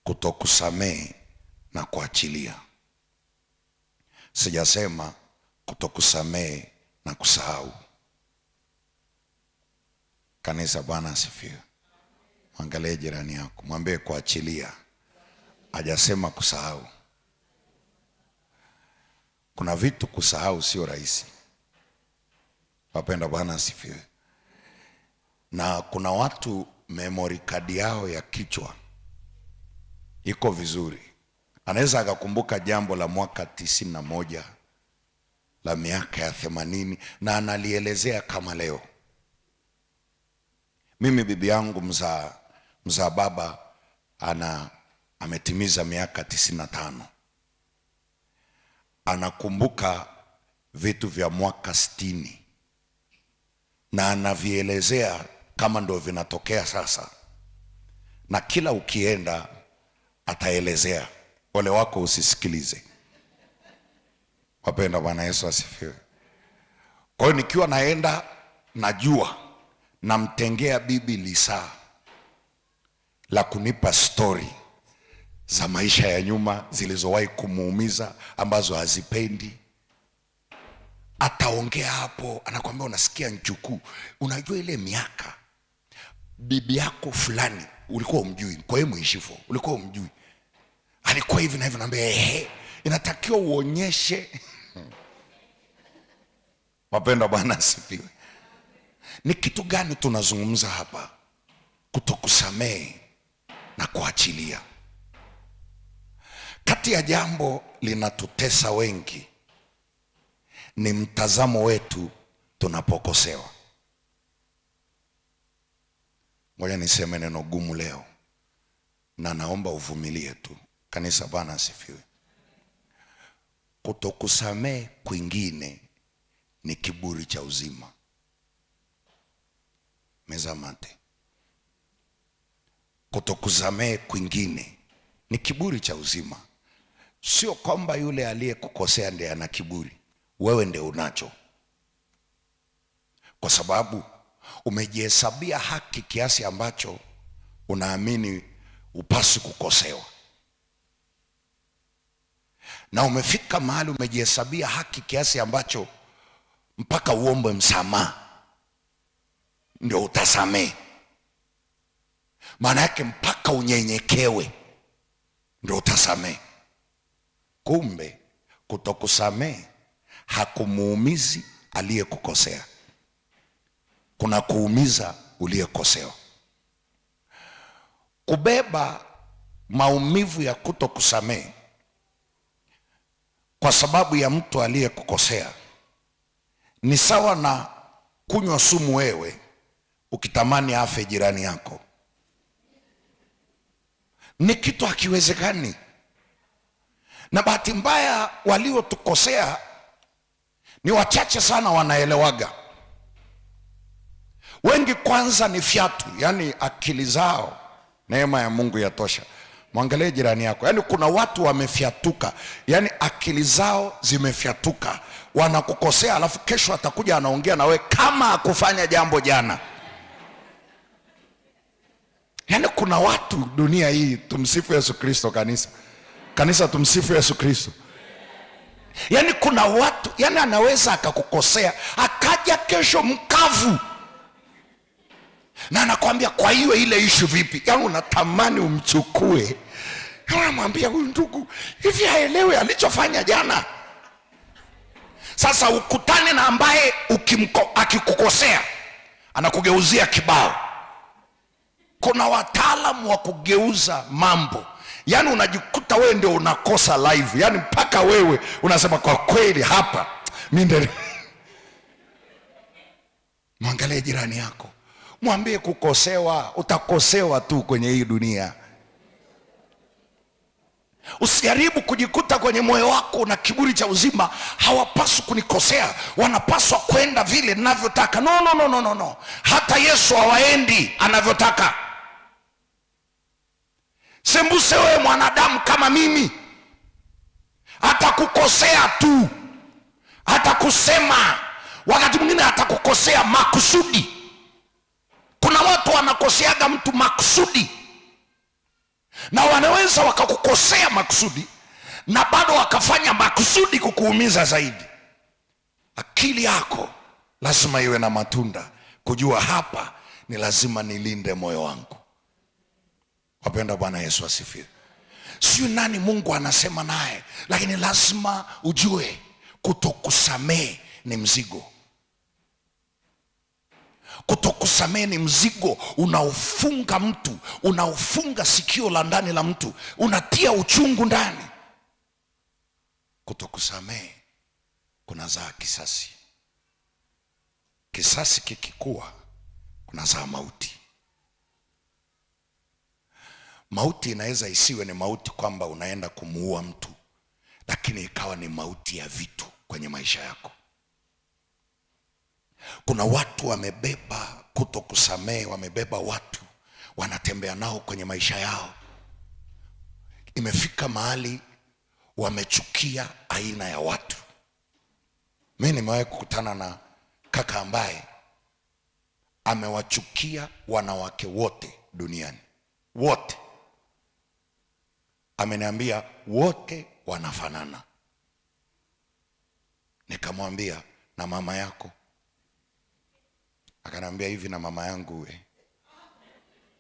Kutokusamehe na kuachilia. Sijasema kutokusamehe na kusahau. Kanisa, Bwana asifiwe. Mwangalie jirani yako, mwambie kuachilia. Hajasema kusahau. Kuna vitu kusahau sio rahisi. Wapenda, Bwana asifiwe. Na kuna watu memory card yao ya kichwa iko vizuri. Anaweza akakumbuka jambo la mwaka 91, la miaka ya 80, na analielezea kama leo. Mimi bibi yangu mzaa baba ametimiza miaka 95. Anakumbuka vitu vya mwaka 60 na anavielezea kama ndio vinatokea sasa, na kila ukienda ataelezea. Ole wako usisikilize. Wapenda, Bwana Yesu asifiwe. Kwa hiyo nikiwa naenda, najua namtengea bibi lisaa la kunipa story za maisha ya nyuma zilizowahi kumuumiza, ambazo hazipendi. Ataongea hapo, anakuambia unasikia nchukuu, unajua ile miaka bibi yako fulani ulikuwa umjui, kwa hiyo muishifu ulikuwa umjui, alikuwa hivi na hivi. Naambia inatakiwa uonyeshe. Wapenda, Bwana asifiwe. Ni kitu gani tunazungumza hapa? Kutokusamehe na kuachilia. Kati ya jambo linatutesa wengi ni mtazamo wetu tunapokosewa. Ngoja niseme neno gumu leo, na naomba uvumilie tu. Kanisa, Bwana asifiwe. Kutokusamehe kwingine ni kiburi cha uzima. Meza mate. Kutokusamehe kwingine ni kiburi cha uzima. Sio kwamba yule aliyekukosea ndiye ana kiburi, wewe ndiye unacho, kwa sababu umejihesabia haki kiasi ambacho unaamini upasi kukosewa, na umefika mahali umejihesabia haki kiasi ambacho mpaka uombe msamaha ndio utasamehe. Maana yake mpaka unyenyekewe ndio utasamehe. Kumbe kutokusamehe hakumuumizi aliyekukosea, kuna kuumiza uliyekosewa. Kubeba maumivu ya kutokusamehe kwa sababu ya mtu aliyekukosea ni sawa na kunywa sumu wewe ukitamani afe jirani yako. Ni kitu hakiwezekani. Na bahati mbaya waliotukosea ni wachache sana wanaelewaga. Wengi kwanza ni fyatu, yani akili zao, neema ya Mungu yatosha. Mwangalie jirani yako, yani kuna watu wamefyatuka, yani akili zao zimefyatuka. Wanakukosea alafu kesho atakuja anaongea na we kama akufanya jambo jana. Yani kuna watu dunia hii, tumsifu Yesu Kristo kanisa. Kanisa tumsifu Yesu Kristo. Yani kuna watu, yani anaweza akakukosea akaja kesho mkavu na anakuambia kwa hiyo ile issue vipi. Yani unatamani umchukue, unamwambia huyu ndugu hivi haelewi alichofanya jana. Sasa ukutane na ambaye akikukosea anakugeuzia kibao. Kuna wataalamu wa kugeuza mambo, yani unajikuta wewe ndio unakosa live, yani mpaka wewe unasema kwa kweli hapa mimi. Mwangalie jirani yako, mwambie kukosewa, utakosewa tu kwenye hii dunia. Usijaribu kujikuta kwenye moyo wako na kiburi cha uzima, hawapaswi kunikosea, wanapaswa kwenda vile ninavyotaka. No. Hata Yesu hawaendi anavyotaka. Sembuse wewe mwanadamu kama mimi, atakukosea tu, atakusema, wakati mwingine atakukosea makusudi. Kuna watu wanakoseaga mtu makusudi, na wanaweza wakakukosea makusudi na bado wakafanya makusudi kukuumiza zaidi. Akili yako lazima iwe na matunda, kujua hapa ni lazima nilinde moyo wangu. Wapenda Bwana Yesu asifiwe. Sio nani Mungu anasema naye, lakini lazima ujue kutokusamehe ni mzigo. Kutokusamehe ni mzigo unaofunga mtu, unaofunga sikio la ndani la mtu, unatia uchungu ndani. Kutokusamehe kunazaa kisasi. Kisasi kikikua kunazaa mauti. Mauti inaweza isiwe ni mauti kwamba unaenda kumuua mtu, lakini ikawa ni mauti ya vitu kwenye maisha yako. Kuna watu wamebeba kutokusamehe, wamebeba watu wanatembea nao kwenye maisha yao. Imefika mahali wamechukia aina ya watu. Mimi nimewahi kukutana na kaka ambaye amewachukia wanawake wote duniani, wote. Ameniambia wote wanafanana. Nikamwambia na mama yako? Akaniambia hivi, na mama yangu we.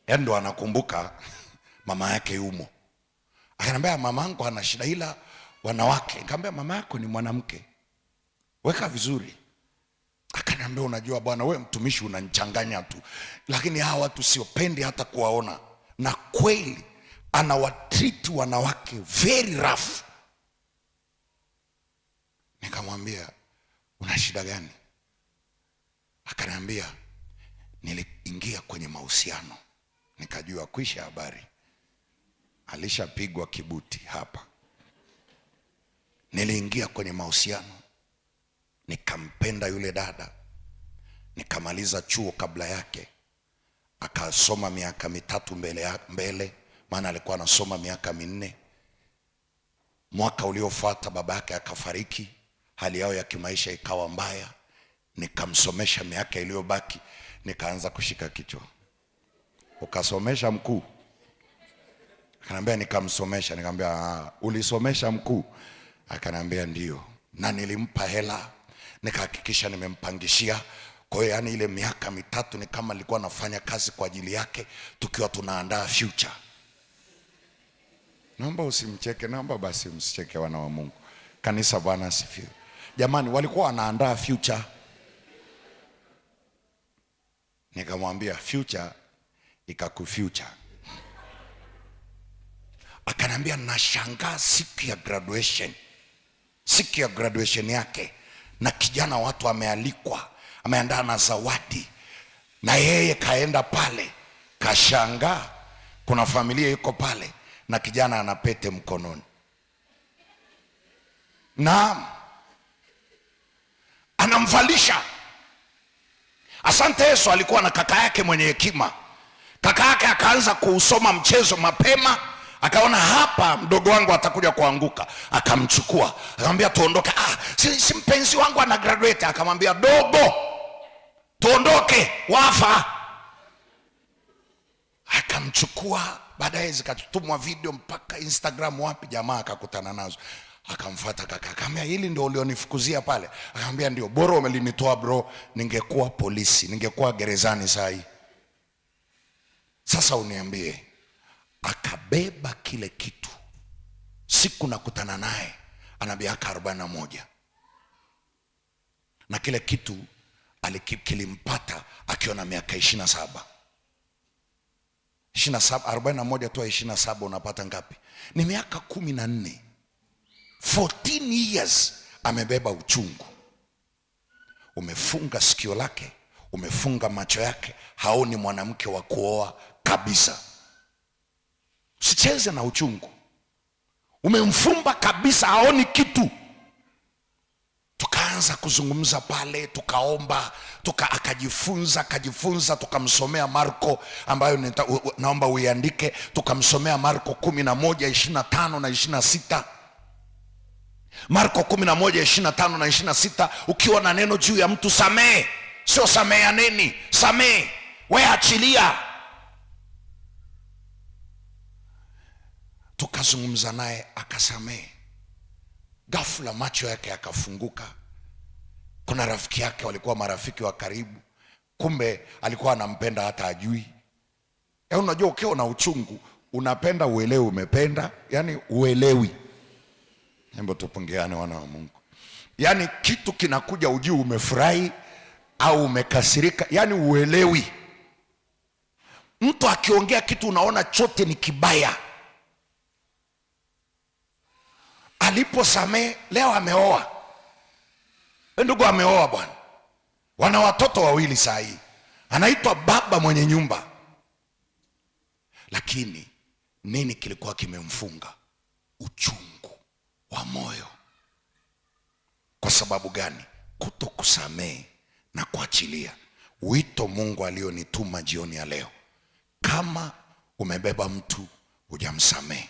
Yaani ndo anakumbuka mama yake yumo. Akaniambia mama yangu ana shida ila wanawake. Nikamwambia mama yako ni mwanamke, weka vizuri. Akaniambia unajua bwana, we mtumishi unanichanganya tu, lakini hawa watu siopendi hata kuwaona. Na kweli anawatreat wanawake very rough. Nikamwambia una shida gani? Akaniambia niliingia kwenye mahusiano, nikajua kuisha habari, alishapigwa kibuti hapa. Niliingia kwenye mahusiano, nikampenda yule dada, nikamaliza chuo kabla yake, akasoma miaka mitatu mbele, maana alikuwa anasoma miaka 4. Mwaka uliofuata baba yake akafariki, hali yao ya kimaisha ikawa mbaya. Nikamsomesha miaka iliyobaki, nikaanza kushika kichwa. Ukasomesha mkuu? Akaniambia nikamsomesha. Nikamwambia ulisomesha mkuu? Akaniambia ndio. Na nilimpa hela, nikahakikisha nimempangishia Kwa hiyo yani ile miaka mitatu ni kama nilikuwa nafanya kazi kwa ajili yake, tukiwa tunaandaa future. Naomba usimcheke, naomba basi msicheke wana wa Mungu. Kanisa, Bwana asifiwe. Jamani, walikuwa wanaandaa future. Nikamwambia future ikakufuture. Akanambia nashangaa siku ya graduation yake, na kijana watu amealikwa, ameandaa na zawadi, na yeye kaenda pale, kashangaa kuna familia yuko pale na kijana ana pete mkononi. Naam, anamvalisha. Asante Yesu. Alikuwa na kaka yake mwenye hekima. Kaka yake akaanza kuusoma mchezo mapema, akaona hapa mdogo wangu atakuja kuanguka, akamchukua akamwambia tuondoke. Si mpenzi wangu ana graduate. Akamwambia dogo, tuondoke, wafa. Akamchukua. Baadaye zikatumwa video mpaka Instagram, wapi, jamaa akakutana nazo. Akamfuata kaka, akamwambia hili ndio ulionifukuzia pale? Akamwambia ndio. Bora umelinitoa bro, ningekuwa polisi, ningekuwa gerezani saa hii. Sasa uniambie, akabeba kile kitu. Siku nakutana naye ana miaka 41, na kile kitu kilimpata akiwa na miaka 27. 41 toa 27 unapata ngapi? Ni miaka 14. 14 years amebeba uchungu. Umefunga sikio lake, umefunga macho yake, haoni mwanamke wa kuoa kabisa. Usicheze na uchungu. Umemfumba kabisa, haoni kitu. Tukaanza kuzungumza pale, tukaomba, akajifunza, tukamsomea Marko, ambayo naomba uiandike. Tukamsomea Marko 11:25 na 26. Marko 11:25 na 26. Ukiwa na neno juu ya mtu, samehe. Sio samea neni, samehe. Wewe achilia. Tukazungumza naye, akasamehe. Ghafla macho yake yakafunguka. Kuna rafiki yake, walikuwa marafiki wa karibu, kumbe alikuwa anampenda hata ajui. Unajua ukiwa na uchungu unapenda uelewi umependa, yani uelewi. Hebu tupungeane wana wa Mungu. Yani kitu kinakuja ujui umefurahi au umekasirika, yani uelewi. Mtu akiongea kitu unaona chote ni kibaya. Aliposamee, leo ameoa. Ndugu ameoa bwana, wana watoto 2 saa hii, anaitwa baba mwenye nyumba. Lakini nini kilikuwa kimemfunga? Uchungu wa moyo. Kwa sababu gani? Kutokusamehe na kuachilia. Wito Mungu alionituma jioni ya leo, kama umebeba mtu hujamsamehe,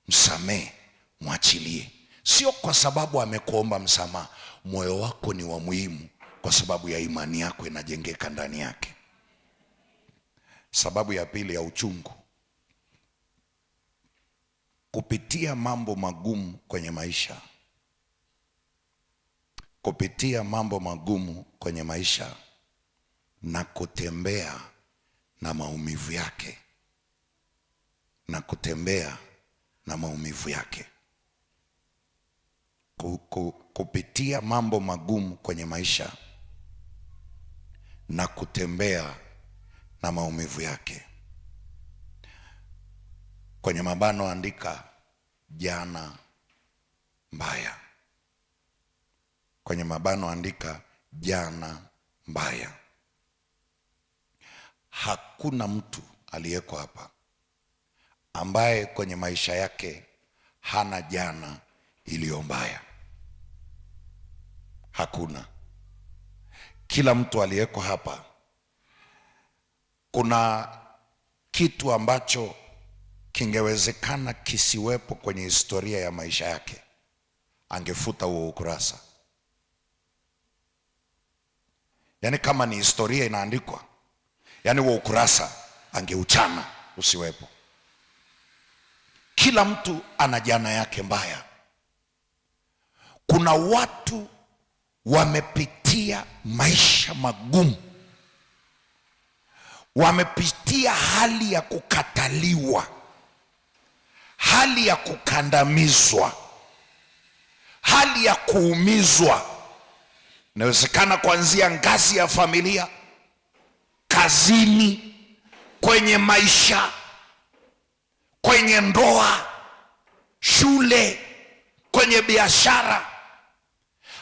msamehe, mwachilie. Sio kwa sababu amekuomba msamaha, moyo wako ni wa muhimu, kwa sababu ya imani yako inajengeka ndani yake. Sababu ya pili ya uchungu, kupitia mambo magumu kwenye maisha. Kupitia mambo magumu kwenye maisha na kutembea na maumivu yake. Na kutembea na maumivu yake. Kupitia mambo magumu kwenye maisha na kutembea na maumivu yake. Kwenye mabano andika jana mbaya. Kwenye mabano andika jana mbaya. Hakuna mtu aliyeko hapa ambaye kwenye maisha yake hana jana iliyo mbaya. Hakuna. Kila mtu aliyeko hapa kuna kitu ambacho kingewezekana kisiwepo kwenye historia ya maisha yake, angefuta huo ukurasa. Yani kama ni historia inaandikwa, yani huo ukurasa angeuchana usiwepo. Kila mtu ana jana yake mbaya. Kuna watu wamepitia maisha magumu, wamepitia hali ya kukataliwa, hali ya kukandamizwa, hali ya kuumizwa. Inawezekana kuanzia ngazi ya familia, kazini, kwenye maisha, kwenye ndoa, shule, kwenye biashara.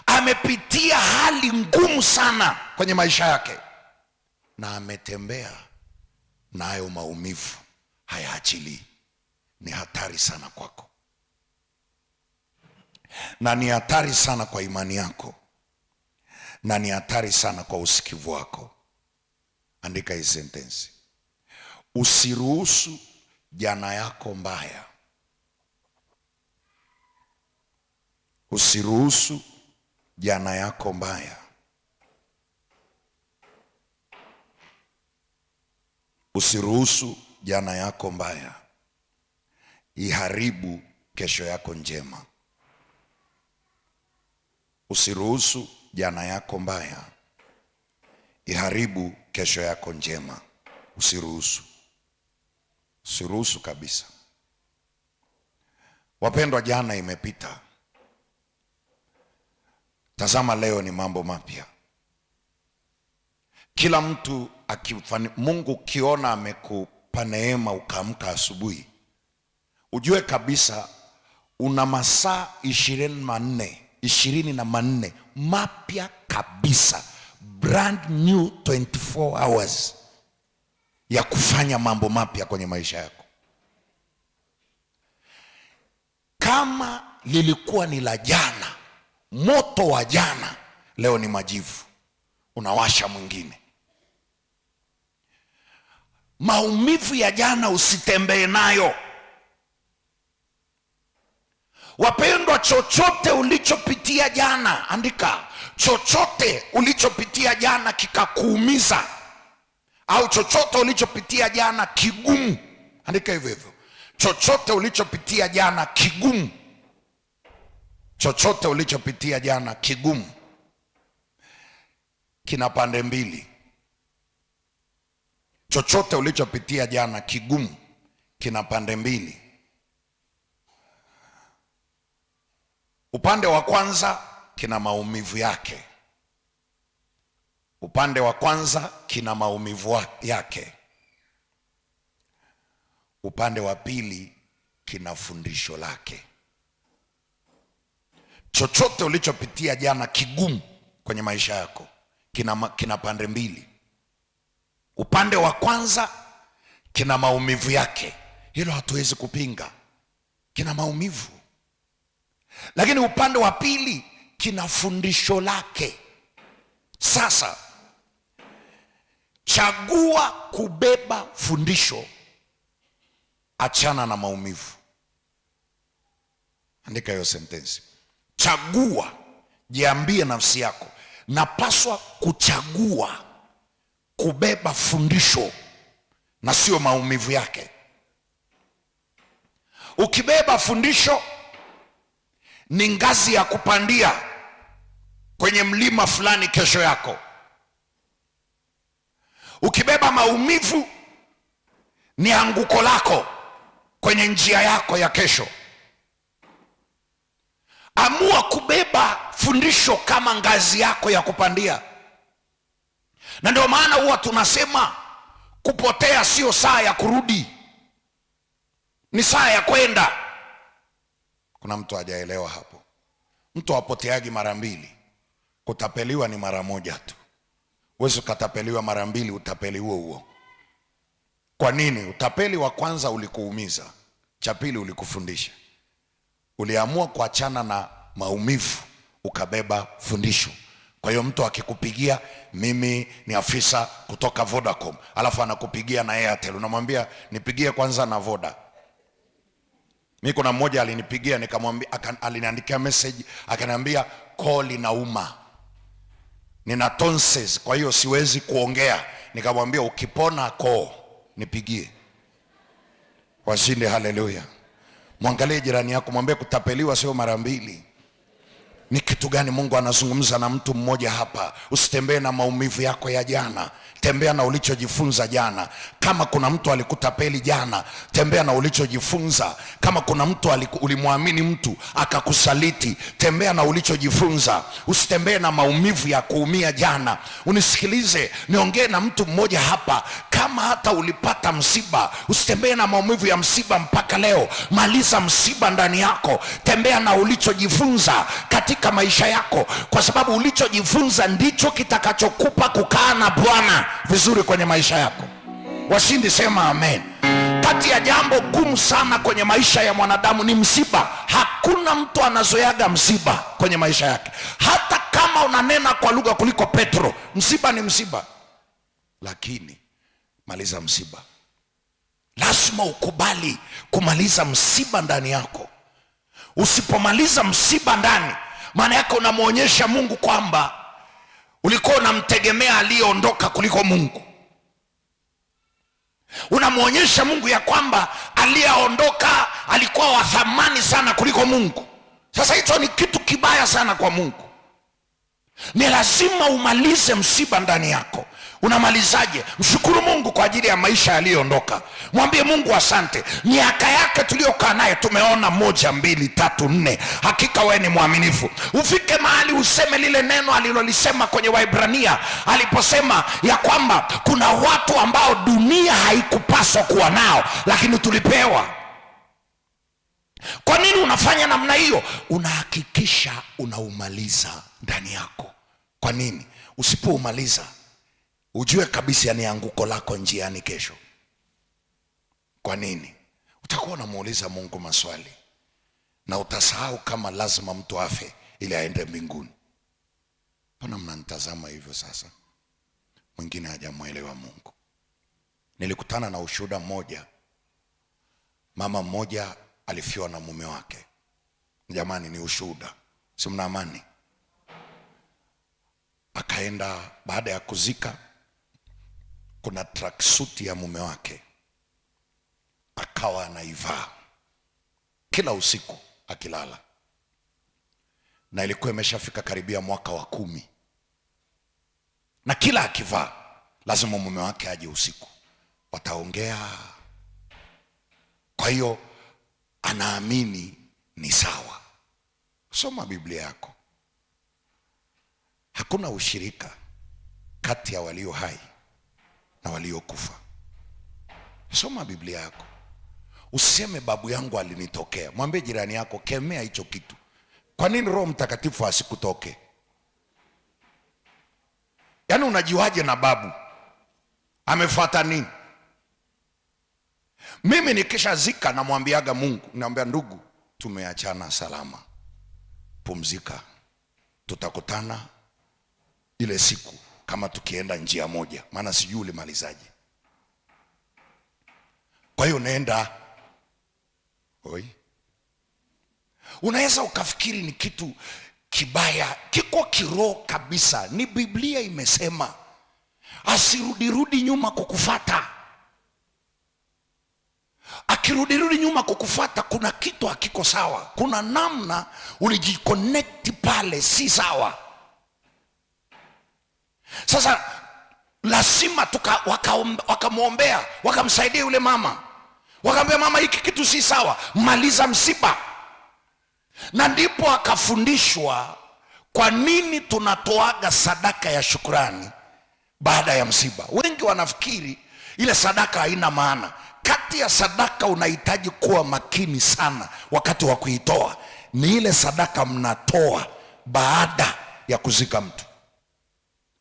Amepitia hali ngumu sana kwenye maisha yake, na ametembea na hayo maumivu, hayaachilii. Ni hatari sana kwako, na ni hatari sana kwa imani yako, na ni hatari sana kwa usikivu wako. Andika hii sentensi: usiruhusu jana yako mbaya, usiruhusu jana yako mbaya, usiruhusu jana yako mbaya iharibu kesho yako njema. Usiruhusu jana yako mbaya iharibu kesho yako njema. Usiruhusu, usiruhusu kabisa. Wapendwa, jana imepita. Tazama, leo ni mambo mapya. Kila mtu Mungu kiona amekupa neema ukaamka asubuhi, ujue kabisa una masaa 24 mapya kabisa, brand new 24 hours ya kufanya mambo mapya kwenye maisha yako. Kama lilikuwa ni la jana, moto wa jana, leo ni majivu, unawasha mwingine. Maumivu ya jana usitembee nayo. Wapendwa, chochote ulichopitia jana, andika, chochote ulichopitia jana kikakuumiza, au chochote ulichopitia jana kigumu, andika hivyo hivyo, chochote ulichopitia jana kigumu, chochote ulichopitia jana kigumu kina pande mbili. Chochote ulichopitia jana kigumu kina pande mbili. Upande wa kwanza kina maumivu yake. Upande wa kwanza kina maumivu yake. Upande wa pili kina fundisho lake. Chochote ulichopitia jana kigumu kwenye maisha yako kina pande mbili. Upande wa kwanza kina maumivu yake, hilo hatuwezi kupinga, kina maumivu. Lakini upande wa pili kina fundisho lake. Sasa chagua kubeba fundisho, achana na maumivu. Andika hiyo sentensi: chagua. Jiambie nafsi yako, napaswa kuchagua kubeba fundisho na sio maumivu yake. Ukibeba fundisho ni ngazi ya kupandia kwenye mlima fulani kesho yako. Ukibeba maumivu ni anguko lako kwenye njia yako ya kesho. Amua kubeba fundisho kama ngazi yako ya kupandia. Na ndio maana huwa tunasema kupotea sio saa ya kurudi, ni saa ya kwenda. Kuna mtu hajaelewa hapo. Mtu apoteagi mara mbili, kutapeliwa ni mara moja tu. Wewe ukatapeliwa mara mbili, utapeli huo huo. Kwa nini? Utapeli wa kwanza ulikuumiza, cha pili ulikufundisha. Uliamua kuachana na maumivu, ukabeba fundisho. Kwa hiyo mtu akikupigia, mimi ni afisa kutoka Vodacom, alafu anakupigia na Airtel, unamwambia nipigie kwanza na Voda. Mimi kuna mmoja alinipigia, nikamwambia, aliniandikia message akaniambia call inauma, nina tonsils, kwa hiyo siwezi kuongea. Nikamwambia ukipona call nipigie. Washinde, haleluya. Mwangalie jirani yako, mwambie kutapeliwa sio mara mbili, Ni kitu gani Mungu anazungumza na mtu mmoja hapa? Usitembee na maumivu yako ya jana, tembea na ulichojifunza jana. Kama kuna mtu alikutapeli jana, tembea na ulichojifunza. Kama kuna mtu ulimwamini mtu akakusaliti, tembea na ulichojifunza. Usitembee na maumivu ya kuumia jana. Unisikilize, niongee na mtu mmoja hapa. Kama hata ulipata msiba, usitembee na maumivu ya msiba mpaka leo. Maliza msiba ndani yako, tembea na ulichojifunza katika maisha yako, kwa sababu ulichojifunza ndicho kitakachokupa kukaa na Bwana vizuri kwenye maisha yako. Washindi sema amen. Kati ya jambo gumu sana kwenye maisha ya mwanadamu ni msiba. Hakuna mtu anazoeaga msiba kwenye maisha yake. Hata kama unanena kwa lugha kuliko Petro, msiba ni msiba. Lakini maliza msiba. Lazima ukubali kumaliza msiba ndani yako. Usipomaliza msiba ndani, maana yake unamwonyesha Mungu kwamba ulikuwa unamtegemea aliyeondoka kuliko Mungu. Unamwonyesha Mungu ya kwamba aliyeondoka alikuwa wa thamani sana kuliko Mungu. Sasa hicho ni kitu kibaya sana kwa Mungu. Ni lazima umalize msiba ndani yako. Unamalizaje? Mshukuru Mungu kwa ajili ya maisha yaliyoondoka. Mwambie Mungu asante. Miaka yake tuliyokaa naye tumeona 1, 2, 3, 4. Hakika wewe ni mwaminifu. Ufike mahali useme lile neno alilolisema kwenye Waebrania aliposema ya kwamba kuna watu ambao dunia haikupaswa kuwa nao, lakini tulipewa. Kwa nini unafanya namna hiyo? Unahakikisha unaumaliza ndani yako. Kwa nini? Usipoumaliza, ujue kabisa ni anguko lako njiani kesho. Kwa nini? Utakuwa unamuuliza Mungu maswali na utasahau kama lazima mtu afe ili aende mbinguni. Mbona mnanitazama hivyo sasa? Mwingine hajamuelewa Mungu. Nilikutana na ushuhuda mmoja. Mama mmoja alifiwa na mume wake. Jamani, ni ushuhuda, si mna amani? Akaenda, baada ya kuzika, kuna tracksuit ya mume wake akawa anaivaa kila usiku akilala, na ilikuwa imeshafika karibia mwaka wa 10, na kila akivaa lazima mume wake aje usiku, wataongea. Kwa hiyo anaamini ni sawa. Soma Biblia yako. Hakuna ushirika kati ya walio hai na waliokufa. Soma Biblia yako. Usiseme babu yangu alinitokea. Mwambie jirani yako, kemea hicho kitu. Kwa nini Roho Mtakatifu asikutoke? Yaani unajiwaje na babu? Amefuata nini? Mimi nikishazika namwambiaga Mungu, naambia ndugu, tumeachana salama, pumzika, tutakutana ile siku kama tukienda njia moja, maana sijui ulimalizaje. Kwa hiyo naenda. Unaweza ukafikiri ni kitu kibaya, kiko kiroho kabisa. Ni Biblia imesema asirudirudi nyuma kukufuata. Akirudirudi nyuma kukufuata, kuna kitu hakiko sawa. Kuna namna ulijiconnect pale, si sawa. Sasa lazima wakamwombea, wakamsaidia yule mama, wakamwambia mama, hiki kitu si sawa, maliza msiba. Na ndipo akafundishwa kwa nini tunatoaga sadaka ya shukrani baada ya msiba. Wengi wanafikiri ile sadaka haina maana. Kati ya sadaka unahitaji kuwa makini sana wakati wa kuitoa ni ile sadaka mnatoa baada ya kuzika mtu.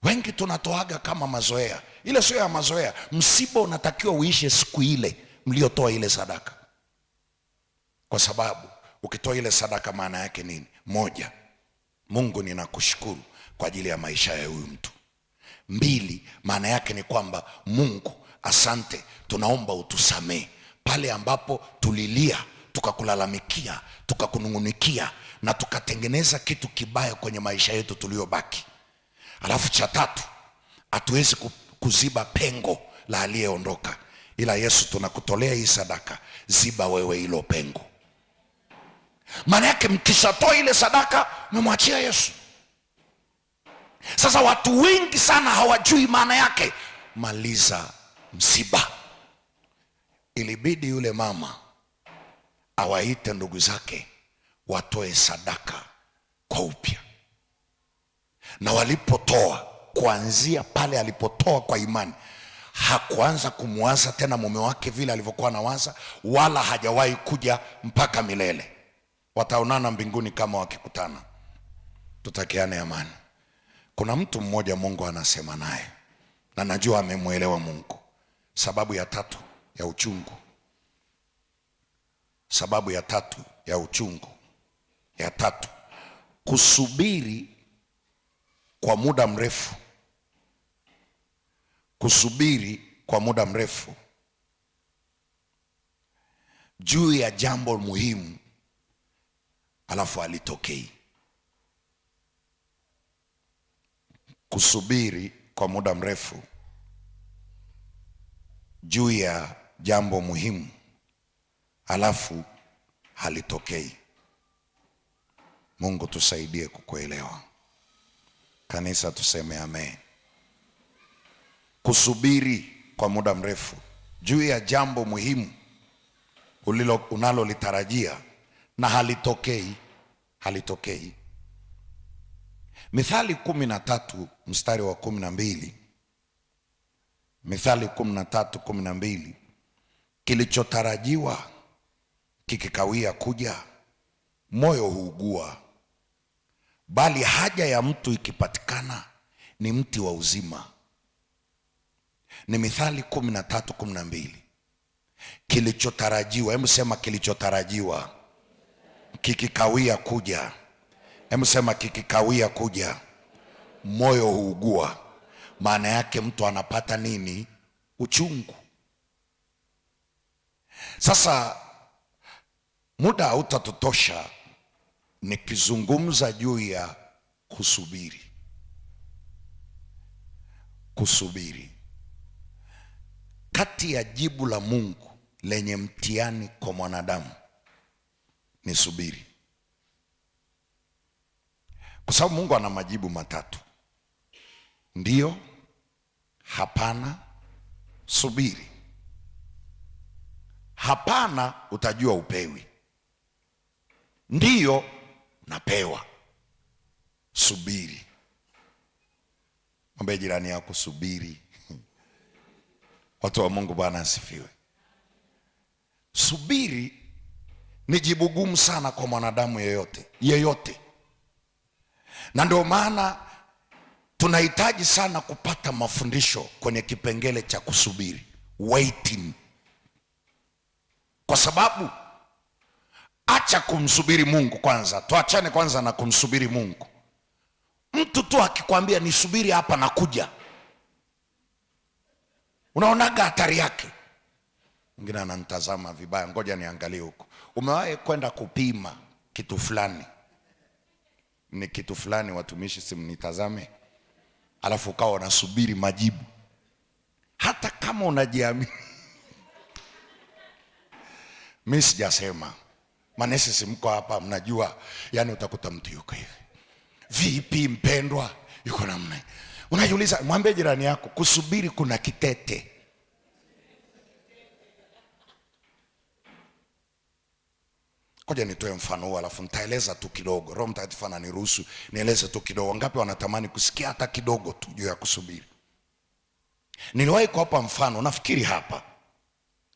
Wengi tunatoaga kama mazoea. Ile sio ya mazoea. Msiba unatakiwa uishe siku ile mliotoa ile sadaka. Kwa sababu ukitoa ile sadaka maana yake nini? Moja, Mungu ninakushukuru kwa ajili ya maisha ya huyu mtu. 2, maana yake ni kwamba Mungu asante, tunaomba utusamee pale ambapo tulilia, tukakulalamikia, tukakunungunikia na tukatengeneza kitu kibaya kwenye maisha yetu tuliyobaki. Alafu cha 3, hatuwezi kuziba pengo la aliyeondoka, ila Yesu tunakutolea hii sadaka, ziba wewe hilo pengo. Maana yake mkishatoa ile sadaka mmemwachia Yesu. Sasa watu wengi sana hawajui maana yake. Maliza msiba, ilibidi yule mama awaite ndugu zake watoe sadaka kwa upya, na walipotoa, kuanzia pale alipotoa kwa imani, hakuanza kumwaza tena mume wake vile alivyokuwa anawaza, wala hajawahi kuja mpaka milele. Wataonana mbinguni kama wakikutana. Tutakiane amani. Kuna mtu mmoja Mungu anasema naye, na najua amemwelewa Mungu. Sababu ya tatu ya uchungu, sababu ya tatu ya uchungu, ya tatu, kusubiri kwa muda mrefu. Kusubiri kwa muda mrefu juu ya jambo muhimu, alafu halitokei. Kusubiri kwa muda mrefu juu ya jambo muhimu, alafu halitokei. Mungu tusaidie kukuelewa. Kanisa tuseme amen. Kusubiri kwa muda mrefu juu ya jambo muhimu unalolitarajia na halitokei, halitokei. Mithali 13 mstari wa 12. Mithali 13:12, kilichotarajiwa kikikawia kuja, moyo huugua, bali haja ya mtu ikipatikana ni mti wa uzima. Ni Mithali 13:12. Kilichotarajiwa, hebu sema kilichotarajiwa kikikawia kuja. Hebu sema kikikawia kuja, moyo huugua. Maana yake mtu anapata nini? Uchungu. Sasa muda hautatutosha nikizungumza juu ya kusubiri. Kusubiri, kati ya jibu la Mungu lenye mtihani kwa mwanadamu ni subiri. Kwa sababu Mungu ana majibu matatu: ndio, hapana, subiri. Hapana utajua upewi, ndio napewa. Subiri. Mwambie jirani yako subiri. Watu wa Mungu, Bwana asifiwe. Subiri ni jibu gumu sana kwa mwanadamu yeyote. Na ndio maana tunahitaji sana kupata mafundisho kwenye kipengele cha kusubiri, waiting. Kwa sababu acha kumsubiri Mungu kwanza, tuachane kwanza na kumsubiri Mungu. Mtu tu akikwambia nisubiri hapa nakuja, unaonaga hatari yake. Mwingine ananitazama vibaya, ngoja niangalie huko. Umewahi kwenda kupima kitu fulani, ni kitu fulani, watumishi simnitazame, alafu ukawa unasubiri majibu, hata kama unajiamini? Mimi sijasema, manesi simko hapa, mnajua. Yani utakuta mtu yuko hivi, vipi mpendwa, yuko namna. Unajiuliza, mwambie jirani yako kusubiri kuna kitete. Ngoja nitoe mfano huu alafu nitaeleza tu kidogo. Roho Mtakatifu ananiruhusu nieleze tu kidogo. Ngapi wanatamani kusikia hata kidogo tu juu ya kusubiri? Niliwahi kuwapa mfano, nafikiri hapa,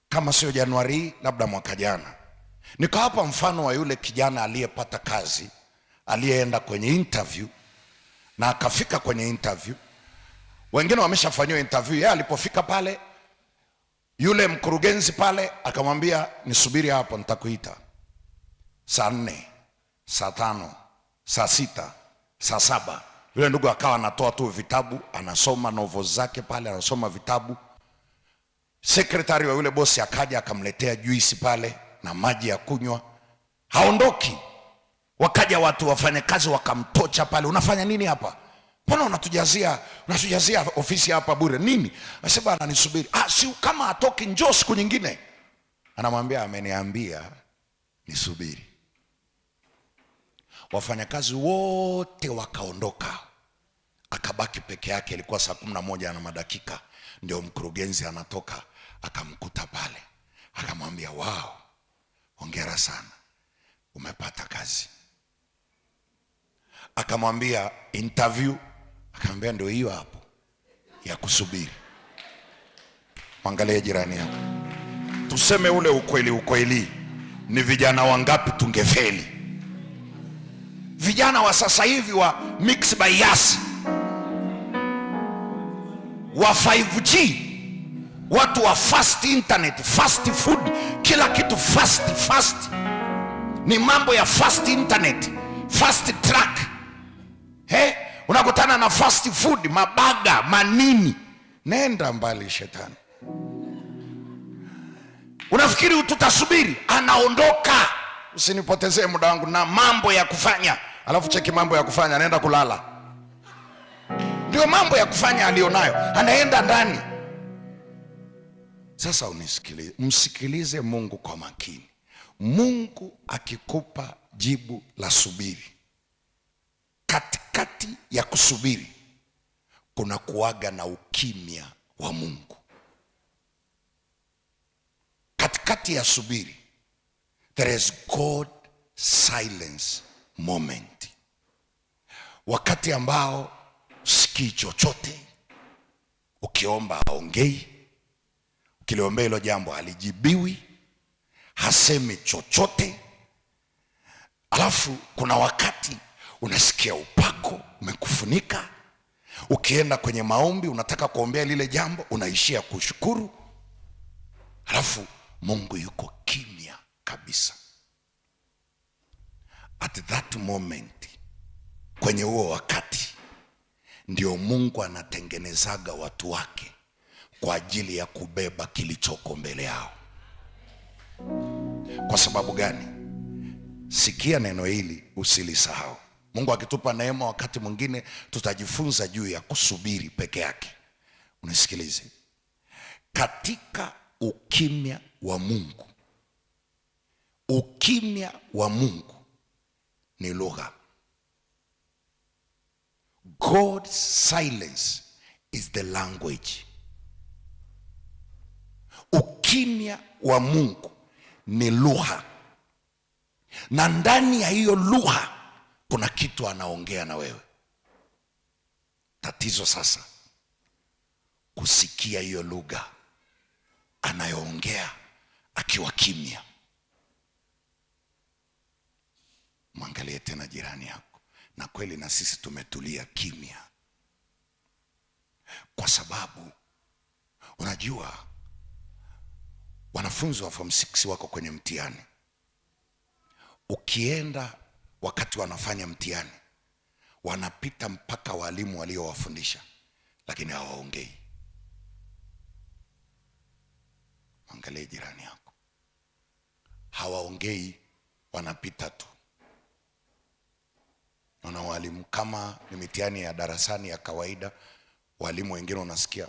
kama sio Januari labda mwaka jana, nikawapa mfano wa yule kijana aliyepata kazi, aliyeenda kwenye interview na akafika kwenye interview. Wengine wameshafanywa interview, yeye alipofika pale, yule mkurugenzi pale akamwambia nisubiri hapo, nitakuita saa 4, saa 5, saa 6, saa 7. Yule ndugu akawa anatoa tu vitabu, anasoma novels zake pale, anasoma vitabu. Sekretari wa yule bosi akaja akamletea juisi pale na maji ya kunywa, haondoki. Wakaja watu wafanyakazi wakamtocha pale, unafanya nini hapa? Mbona unatujazia ofisi hapa bure nini? Anasema ananisubiri. Si kama atoki, njoo siku nyingine. Anamwambia ameniambia nisubiri. Wafanyakazi wote wakaondoka, akabaki peke yake. Ilikuwa saa 11 na madakika, ndio mkurugenzi anatoka, akamkuta pale, akamwambia wao, hongera sana, umepata kazi. Akamwambia interview, akamwambia ndio hiyo hapo ya kusubiri. Mwangalie jirani yako, tuseme ule ukweli, ni vijana wangapi tungefeli? Vijana wa sasa hivi wa Mixx by Yas, wa 5G, watu wa fast internet, fast food, kila kitu fast. Ni mambo ya fast internet, fast track. Unakutana na fast food, mabaga, manini. Nenda mbali shetani. Unafikiri tutasubiri? Anaondoka. Usinipotezee muda wangu na mambo ya kufanya. Alafu cheki mambo ya kufanya, anaenda kulala. Ndio mambo ya kufanya alionayo, anaenda ndani. Sasa msikilize Mungu kwa makini. Mungu akikupa jibu la subiri, katikati ya kusubiri kuna kuaga na ukimya wa Mungu. Katikati ya subiri, there is God silence moment. Wakati ambao sikii chochote, ukiomba haongei, ukiliombea hilo jambo halijibiwi, hasemi chochote. Alafu kuna wakati unasikia upako umekufunika, ukienda kwenye maombi unataka kuombea lile jambo, unaishia kushukuru, alafu Mungu yuko kimya kabisa. At that moment, kwenye huo wakati, ndio Mungu anatengenezaga watu wake kwa ajili ya kubeba kilichoko mbele yao. Kwa sababu gani? Sikia neno hili, usilisahau. Mungu akitupa neema, wakati mwingine tutajifunza juu ya kusubiri peke yake. Unisikilize. Katika ukimya wa Mungu, ukimya wa Mungu ni lugha. God's silence is the language. Ukimya wa Mungu ni lugha, na ndani ya hiyo lugha kuna kitu anaongea na wewe. Tatizo sasa kusikia hiyo lugha anayoongea akiwa kimya. Mwangalie tena jirani yako, na kweli na sisi tumetulia kimya, kwa sababu unajua wanafunzi wa form 6 wako kwenye mtihani. Ukienda wakati wanafanya mtihani, wanapita mpaka walimu waliowafundisha, lakini hawaongei. Angalia jirani yako, hawaongei, wanapita tu. Na walimu, kama ni mitihani ya darasani ya kawaida, walimu wengine unasikia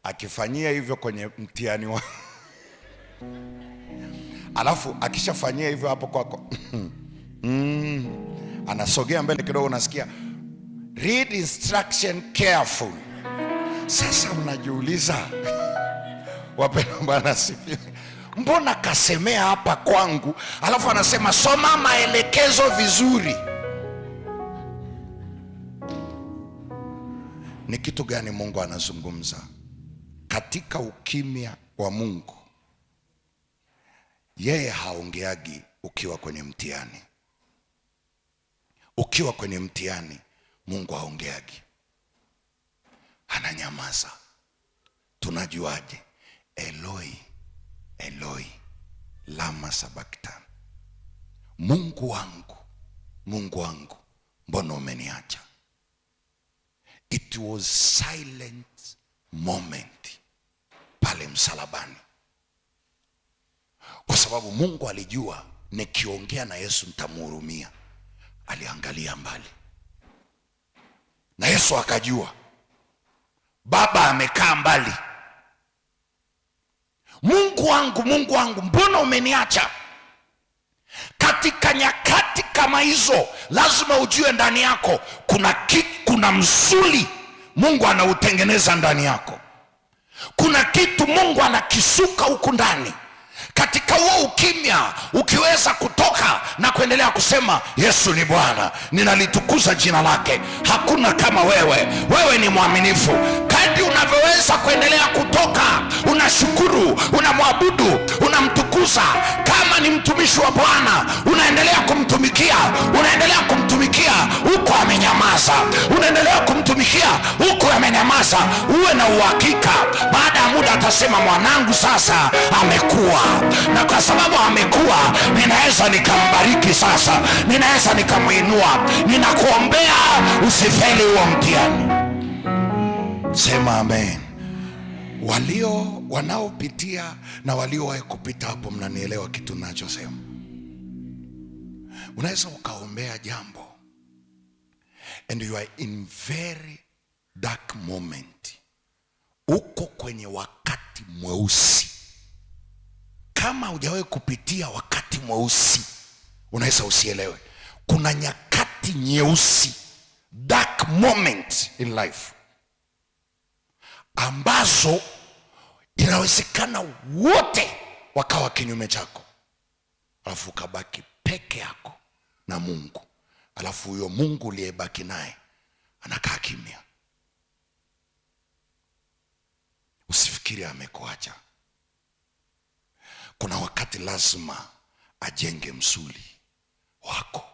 akifanyia hivyo kwenye mtihani wa alafu akishafanyia hivyo hapo kwako anasogea mbele kidogo, unasikia read instruction careful. Sasa unajiuliza, wapendwa, Bwana asifiwe, mbona kasemea hapa kwangu, alafu anasema soma maelekezo vizuri? Ni kitu gani Mungu anazungumza? Katika ukimya wa Mungu, yeye haongeagi ukiwa kwenye mtihani. Ukiwa kwenye mtihani, Mungu haongeagi, ananyamaza. Tunajuaje? Eloi Eloi lama sabaktan, Mungu wangu, Mungu wangu, mbona umeniacha? It was silent moment pale msalabani, kwa sababu Mungu alijua nikiongea na Yesu nitamhurumia. Aliangalia mbali, na Yesu akajua Baba amekaa mbali. Mungu Mungu wangu, mbona umeniacha? Katika nyakati kama hizo lazima ujue ndani yako kuna msuli Mungu anautengeneza ndani yako. Kuna kitu Mungu anakisuka huku ndani. Katika huo ukimya, ukiweza kutoka na kuendelea kusema Yesu ni Bwana, ninalitukuza jina lake, hakuna kama wewe, wewe ni mwaminifu. Kadri unavyoweza kuendelea kutoka, unashukuru, unamwabudu, unamtukuza. Kama ni mtumishi wa Bwana, unaendelea kumtumikia, huko amenyamaza, unaendelea kumtumikia huko amenyamaza. Uwe na uhakika, baada ya muda atasema mwanangu sasa amekuwa, na kwa sababu amekuwa, ninaweza nikambariki sasa, ninaweza nikamuinua. Ninakuombea usifeli huo mtihani. Sema amen. Wanaopitia na waliowahi kupita hapo, mnanielewa kitu ninachosema. Unaweza ukaombea jambo and you are in very dark moment, uko kwenye wakati mweusi. Kama hujawahi kupitia wakati mweusi, unaweza usielewe. Kuna nyakati nyeusi, dark moment in life, ambazo inawezekana wote wakawa kinyume chako, alafu ukabaki peke yako na Mungu, alafu huyo Mungu uliyebaki naye anakaa kimya. Usifikiri amekuacha. Kuna wakati lazima ajenge msuli wako.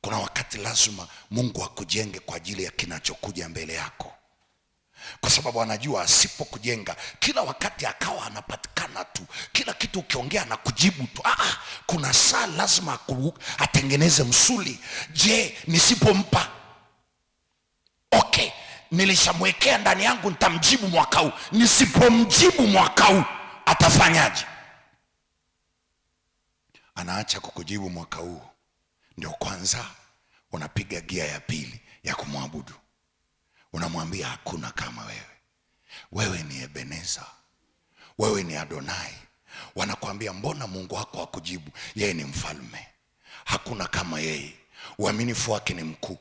Kuna wakati lazima Mungu akujenge kwa ajili ya kinachokuja mbele yako, kwa sababu anajua asipokujenga kila wakati akawa anapatikana tu, kila kitu ukiongea na kujibu tu. Kuna saa lazima atengeneze msuli. Je, nisipompa, okay, nilishamwekea ndani yangu, nitamjibu mwaka huu. Nisipomjibu mwaka huu atafanyaje? Anaacha kukujibu mwaka huu, ndio kwanza unapiga gia ya pili ya kumwabudu. Unamwambia hakuna kama wewe, wewe ni Ebeneza, wewe ni Adonai. Wanakuambia mbona Mungu wako hakujibu? Yeye ni mfalme, hakuna kama yeye, uaminifu wake ni mkuu.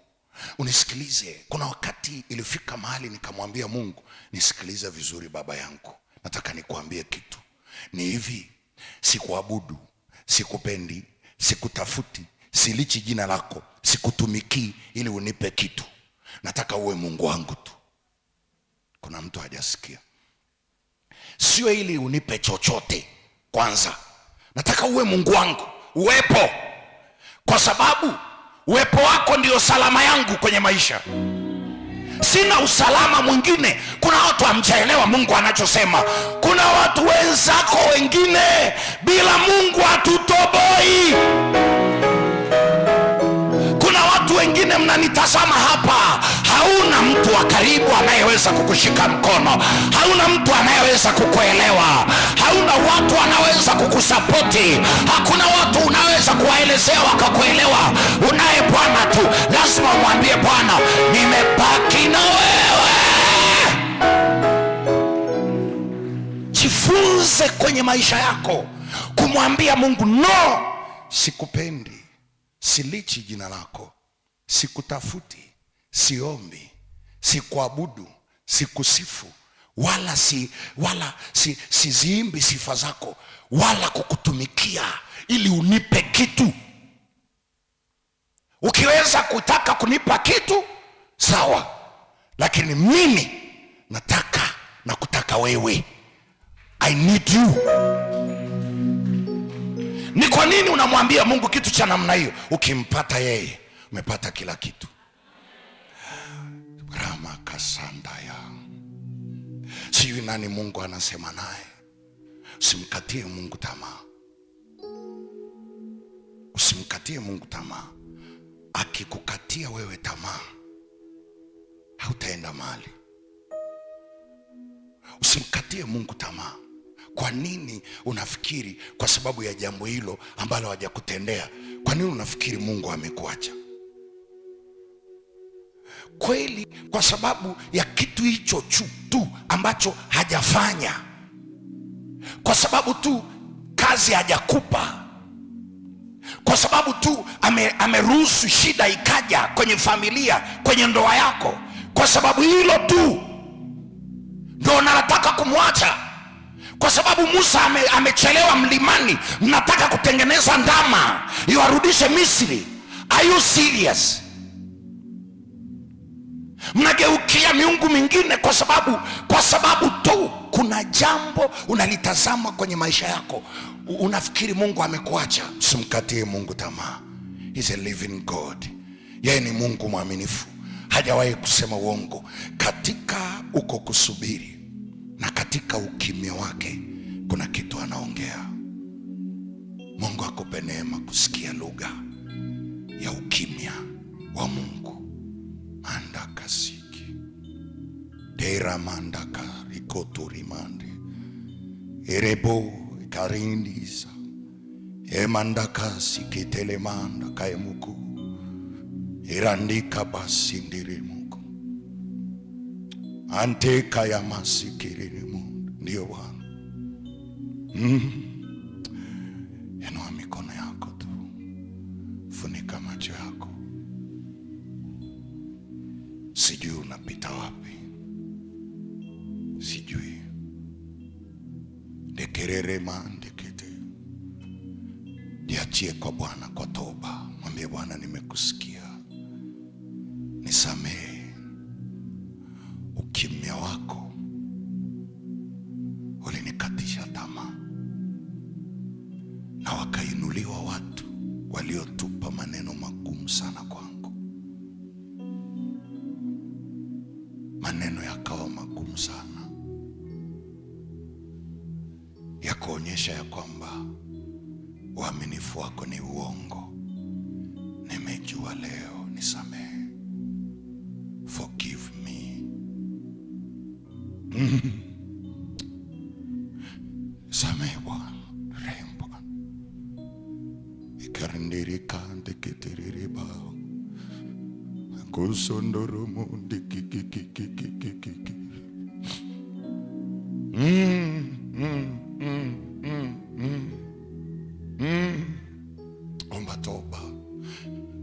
Unisikilize, kuna wakati ilifika mahali nikamwambia Mungu, nisikilize vizuri baba yangu, nataka nikuambie kitu. Ni hivi, sikuabudu, sikupendi, sikutafuti, silichi jina lako, sikutumikii ili unipe kitu. Nataka uwe Mungu wangu tu. Kuna mtu hajasikia. Sio ili unipe chochote kwanza. Nataka uwe Mungu wangu, uwepo. Kwa sababu uwepo wako ndio salama yangu kwenye maisha. Sina usalama mwingine. Kuna watu hamjaelewa Mungu anachosema. Kuna watu wenzako wengine bila Mungu hatutoboi. Kuna watu wengine mnanitazama hapa, hauna mtu wa karibu anayeweza kukushika mkono, hauna mtu anayeweza kukuelewa, hauna watu wanaweza kukusapoti, hakuna watu unaweza kuwaelezea wakakuelewa. Unaye Bwana tu. Lazima umwambie Bwana, nimebaki na wewe. Jifunze kwenye maisha yako kumwambia Mungu, no, sikupendi, silichi jina lako, sikutafuti, siombi, sikuabudu, sikusifu, wala siziimbi sifa zako, wala kukutumikia ili unipe kitu. Ukiweza kutaka kunipa kitu sawa, lakini mimi nataka na kutaka wewe. I need you. Ni kwa nini unamwambia Mungu kitu cha namna hiyo? Ukimpata yeye, umepata kila kitu. Rama kasandaya. Sijui nani Mungu anasema naye. Usimkatie Mungu tamaa. Usimkatie Mungu tamaa. Akikukatia wewe tamaa, hautaenda mahali. Usimkatie Mungu tamaa. Kwa nini unafikiri kwa sababu ya jambo hilo ambalo hajakutendea, kwa nini unafikiri Mungu amekuacha? Kweli kwa sababu ya kitu hicho tu ambacho hajafanya. kwa sababu tu kazi hajakupa, kwa sababu tu ameruhusu shida ikaja kwenye familia, kwenye ndoa yako, kwa sababu hilo tu ndio unataka kumwacha. Kwa sababu Musa amechelewa mlimani, mnataka kutengeneza ndama iwarudishe Misri. Are you serious? Mnageukia miungu mingine kwa sababu tu kuna jambo unalitazama kwenye maisha yako, unafikiri Mungu amekuacha. Usimkatie Mungu tamaa. He's a living God. Yeye ni Mungu mwaminifu, hajawahi kusema uongo. Katika uko kusubiri na katika ukimya wake kuna kitu anaongea. Mungu akupe neema kusikia lugha ya ukimya wa Mungu. Mandaka siki dera mandaka rikotori mandi erebo karindisa emandaka sikitele manda kaemuku irandika basindiri Mungu anteka ya masikiri Mungu. Ndio Bwana. Inua mikono yako tu, funika macho yako. Sijui unapita wapi, sijui. Dekerere mandikite, jiachie kwa Bwana kwa toba. Mwambie Bwana, nimekusikia, nisamehe. Ukimya wako ulinikatisha tamaa, na wakainuliwa watu waliotupa maneno magumu sana kwangu. Maneno yakawa magumu sana, ya kuonyesha ya kwamba uaminifu wako ni uongo. Nimejua leo, nisamehe. Forgive me. Samehe Bwana, rehemu Bwana. Ikarindika ndikitiririba kusondoro mundi kikikikikikiki. Omba toba.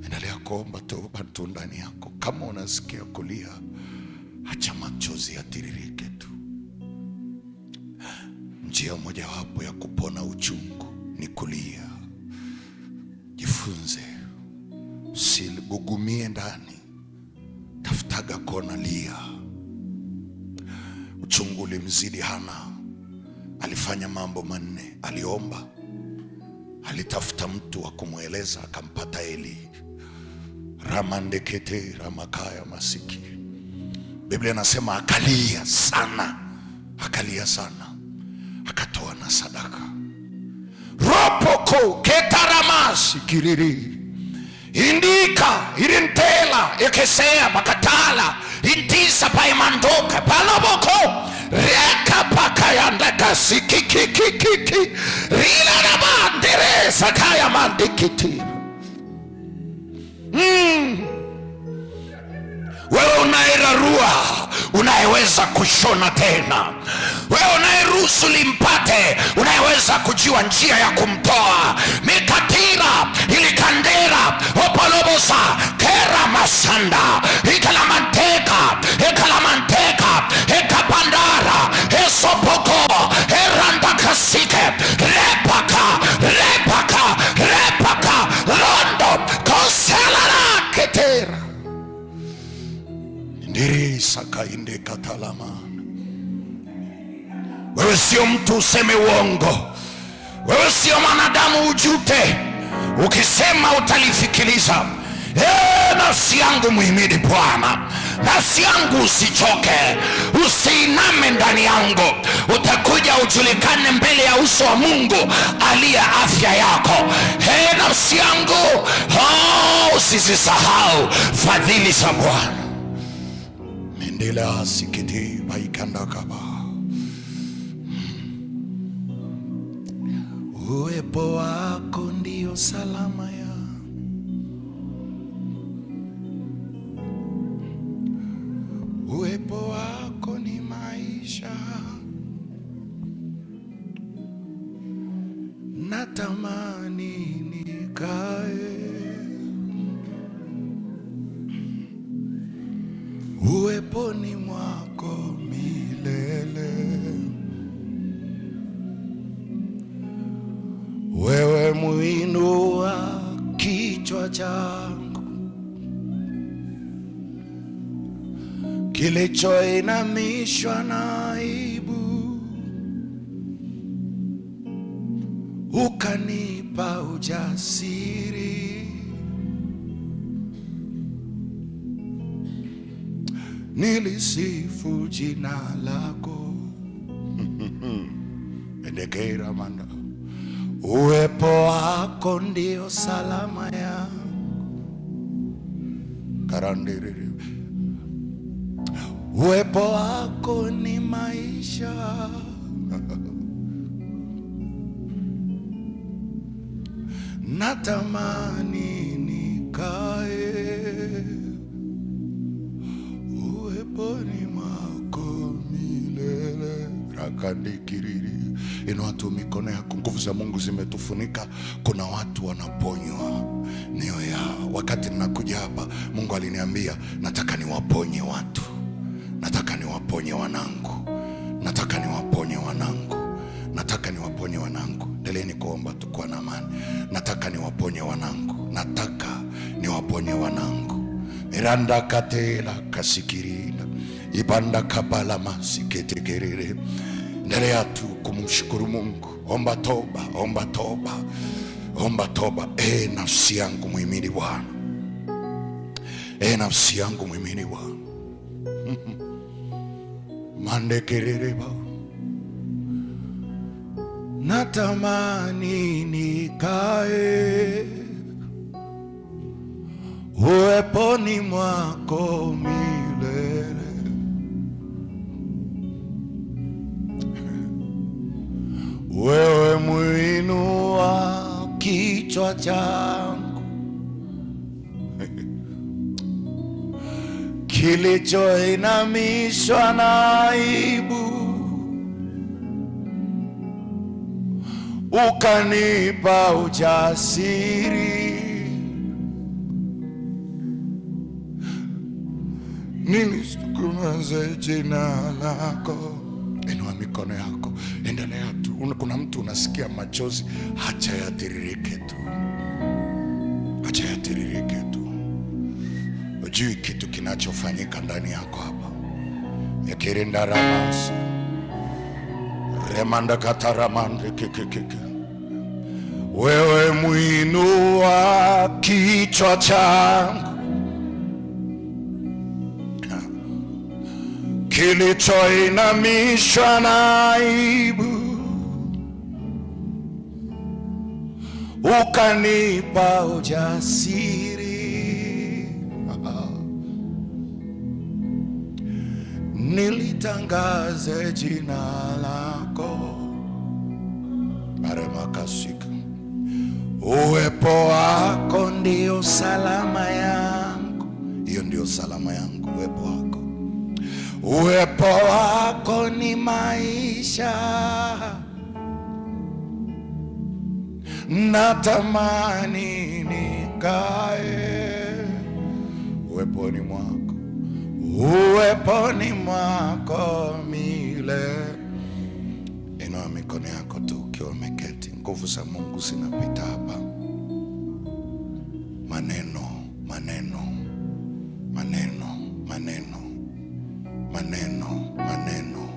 Endelea kuomba toba tu ndani yako. Kama unasikia kulia, acha machozi yatiririke tu. Njia moja wapo ya kupona uchungu ni kulia. Jifunze, usigugumie ndani, tafutaga kona, lia. Uchungu ulimzidi Hana. Alifanya mambo manne. Aliomba, alitafuta mtu wa kumweleza, akampata Eli. Ramandekete ramakaya masiki. Biblia inasema akalia sana, akalia sana, akatoa na sadaka. Ropoko ketaramasi kiriri indika irintela ekesea makatala intisa paimandoka paloboko reka pakayandaka sikikikikiki rila rabandere sakaya mandikiti. Wewe unairarua, unayeweza kushona tena. Wewe unayeruhusu limpate, unayeweza kujua njia ya kumtoa. Mikatira ilikandera opolobosa kera masanda ikalamanteka ekapandara esopoko erandakasike repaka rondo koselana ketera ndiri sakainde katalama. Wewe sio mtu useme uongo. Wewe sio mwanadamu ujute. Ukisema utalifikiliza. Nafsi yangu muhimidi Bwana. Nafsi yangu usichoke. Usiiname ndani yangu. Utakuja ujulikane mbele ya uso wa Mungu aliye afya yako. Nafsi yangu, usisahau fadhili za Bwana. Mendela sikiti baikandakaba. Uwepo wako ndio salama ya. Uwepo wako ni maisha. natamani nikae uweponi mwako milele. Wewe muinua kichwa changu kilichoinamishwa na aibu, ukanipa ujasiri nilisifu jina lako. Endekera manda, uwepo wako ndio salama yangu. Karandiriri, uwepo wako ni maisha. Natamani nikae uweponi mwako milele. Rakandikiriri. Inua tu mikono yako. Nguvu za Mungu zimetufunika. Kuna watu wanaponywa mioyo yao. Wakati ninakuja hapa, Mungu aliniambia nataka niwaponye watu, nataka niwaponye wanangu, nataka niwaponye wanangu, nataka niwaponye wanangu. Endeleeni kuomba, tukua na amani. Nataka niwaponye wanangu, nataka niwaponye wanangu. Miranda katela kasikirina ibanda kabala masiketekerere. Endelea tu kumshukuru Mungu. Omba toba, omba toba, omba toba. Nafsi yangu muhimidi Bwana. Nafsi yangu muhimidi Bwana. Mandekerere ba, natamani nikae uweponi mwako milele. Wewe muinua kichwa changu kilichoinamishwa na aibu, ukanipa ujasiri nilitukuze jina lako. Inua mikono yako, endelea tu. Kuna mtu unasikia machozi, acha yatiririke tu, acha yatiririke tu. Ujui kitu kinachofanyika ndani yako hapa. Yakirinda ramas remanda kataramande kekekeke. Wewe muinua kichwa changu kilichoinamishwa na aibu, ukanipa ujasiri nilitangaze jina lako. Maremakasika, uwepo wako ndio salama yangu. Hiyo ndio salama yangu, uwepo wako. Uwepo wako ni maisha. Natamani nikae uweponi mwako, uweponi mwako milele. Inua mikono yako tu ukiwa umeketi. Nguvu za Mungu zinapita hapa. Maneno, maneno, maneno, maneno, maneno, maneno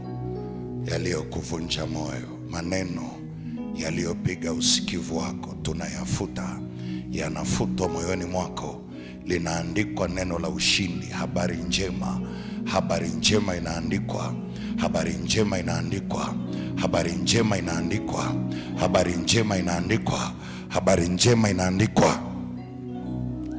yaliyokuvunja moyo, maneno yaliyopiga usikivu wako, tunayafuta, yanafutwa moyoni mwako. Linaandikwa neno la ushindi, habari njema. Habari njema inaandikwa, habari njema inaandikwa, habari njema inaandikwa, habari njema inaandikwa, habari njema inaandikwa.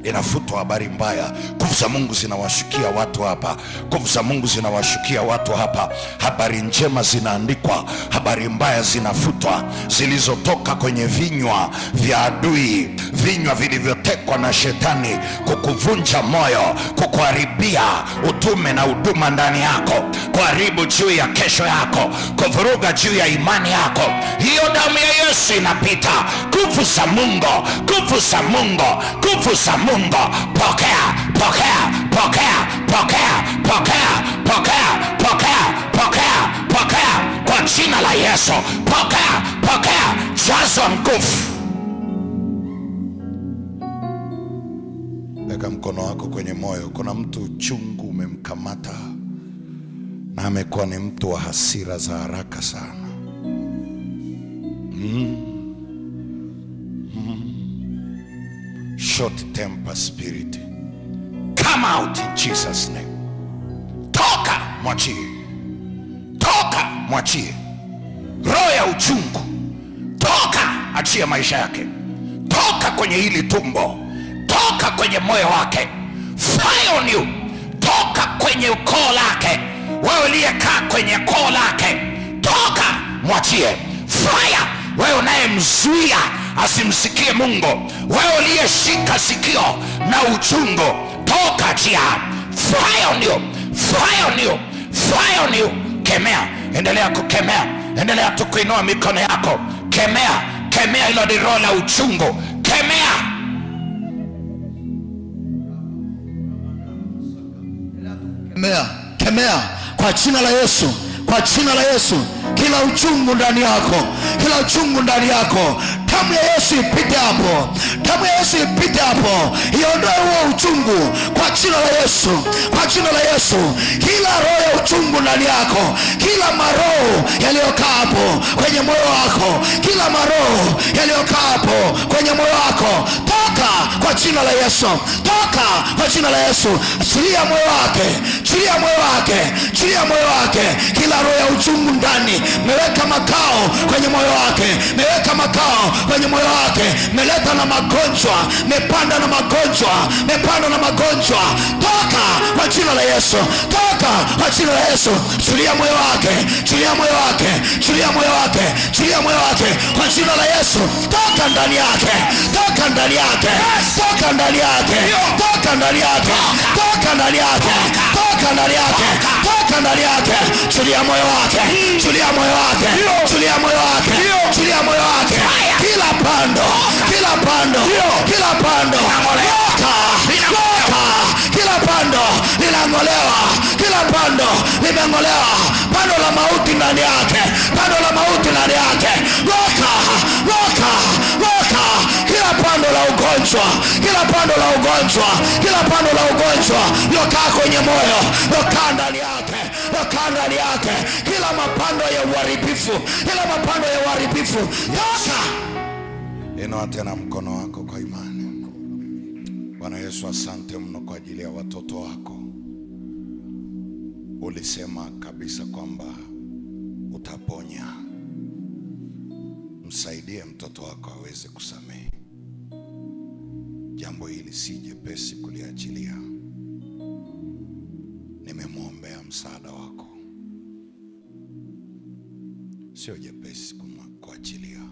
Inafutwa habari mbaya. Nguvu za Mungu zinawashukia watu hapa, nguvu za Mungu zinawashukia watu hapa. Habari njema zinaandikwa, habari habari mbaya zinafutwa, zilizotoka kwenye vinywa vya adui, vinywa vilivyotekwa na shetani kukuvunja moyo, kukuharibia utume na huduma ndani yako, kuharibu juu ya kesho yako, kuvuruga juu ya imani yako. Hiyo damu ya Yesu inapita. Nguvu za Mungu, nguvu za Mungu, nguvu za Mungu. Pokea, pokea, pokea, pokea, pokea, pokea, pokea, pokea, pokea kwa jina la Yesu. Pokea, pokea, jazwa nguvu. Weka mkono wako kwenye moyo. Kuna mtu uchungu umemkamata na amekuwa ni mtu wa hasira za haraka sana. Short temper spirit, come out in Jesus name. Toka, mwachie. Toka, mwachie. Roho ya uchungu, toka, achia maisha yake. Toka kwenye hili tumbo, toka kwenye moyo wake. Fire on you. Toka kwenye ukoo lake. Wewe uliyekaa kwenye koo lake, toka, mwachie. Fire. Wewe unayemzuia asimsikie Mungu, wewe uliyeshika sikio na uchungu, toka, achia. Fire on you. Fire on you. Fire on you. Kemea, endelea kukemea, endelea tu kuinua mikono yako. Kemea, kemea hilo ni roho la uchungu. Kemea. Kemea, kemea kwa jina la Yesu, kwa jina la Yesu. Kila uchungu ndani yako, kila uchungu ndani yako, damu ya Yesu ipite hapo, damu ya Yesu ipite hapo, iondoe huo uchungu kwa jina la Yesu, kwa jina la Yesu. Kila roho ya uchungu ndani yako, kila maroho yaliyokaa hapo kwenye moyo wako, kila maroho yaliyokaa hapo kwenye moyo wako, toka kwa jina la Yesu, toka kwa jina la Yesu. Achilia moyo wake, achilia moyo wake, achilia moyo wake. Kila roho ya uchungu ndani, meweka makao kwenye moyo wake, meweka makao kwenye moyo wake, meleta na magonjwa, mepanda na magonjwa, mepanda na magonjwa. Toka kwa jina la Yesu, toka kwa jina la Yesu. Chilia moyo wake, chilia moyo wake, chilia moyo wake, chilia moyo wake kwa jina la Yesu. Toka ndani yake, toka ndani yake, toka ndani yake, toka ndani yake, toka ndani yake, toka ndani yake, toka ndani yake. Chilia moyo wake, chilia moyo wake, chilia moyo wake, chilia moyo wake. Kila pando, kila pando, kila pando, toka, toka. Kila pando linangolewa, kila pando limeng'olewa. Pando la mauti ndani yake, pando la mauti ndani yake. Toka, toka, toka. Kila pando la ugonjwa, kila pando la ugonjwa, kila pando la ugonjwa lokaa kwenye moyo, lokaa ndani yake, lokaa ndani yake. Kila mapando ya uharibifu, kila mapando ya uharibifu, toka. Inua tena mkono wako kwa imani. Bwana Yesu, asante mno kwa ajili ya watoto wako. Ulisema kabisa kwamba utaponya. Msaidie mtoto wako aweze kusamehe. Jambo hili si jepesi kuliachilia. Nimemwombea msaada wako. Sio jepesi kuachilia.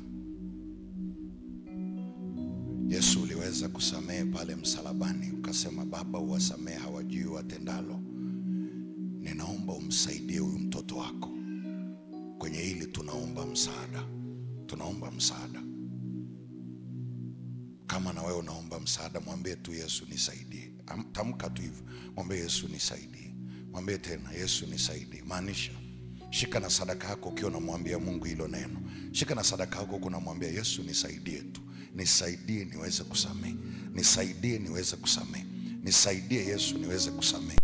Yesu, uliweza kusamehe pale msalabani, ukasema Baba, uwasamehe hawajui watendalo. Ninaomba umsaidie huyu mtoto wako kwenye hili. Tunaomba msaada, tunaomba msaada. Kama na wewe unaomba msaada, mwambie tu Yesu nisaidie. Tamka tu hivyo, mwambie Yesu nisaidie. Mwambie tena Yesu nisaidie. Maanisha shika na sadaka yako ukiwa unamwambia Mungu hilo neno. Shika na sadaka yako kunamwambia Yesu nisaidie tu. Nisaidie niweze kusamehe. Nisaidie niweze kusamehe. Nisaidie Yesu niweze kusamehe.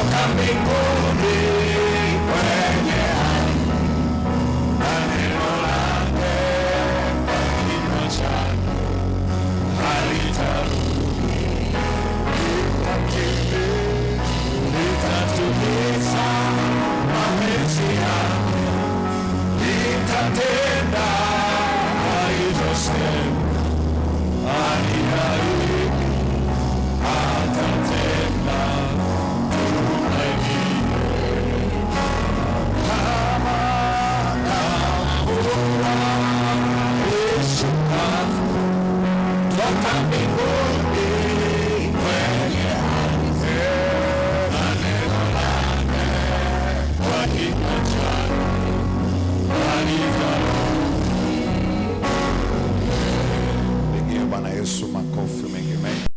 kutoka mbinguni.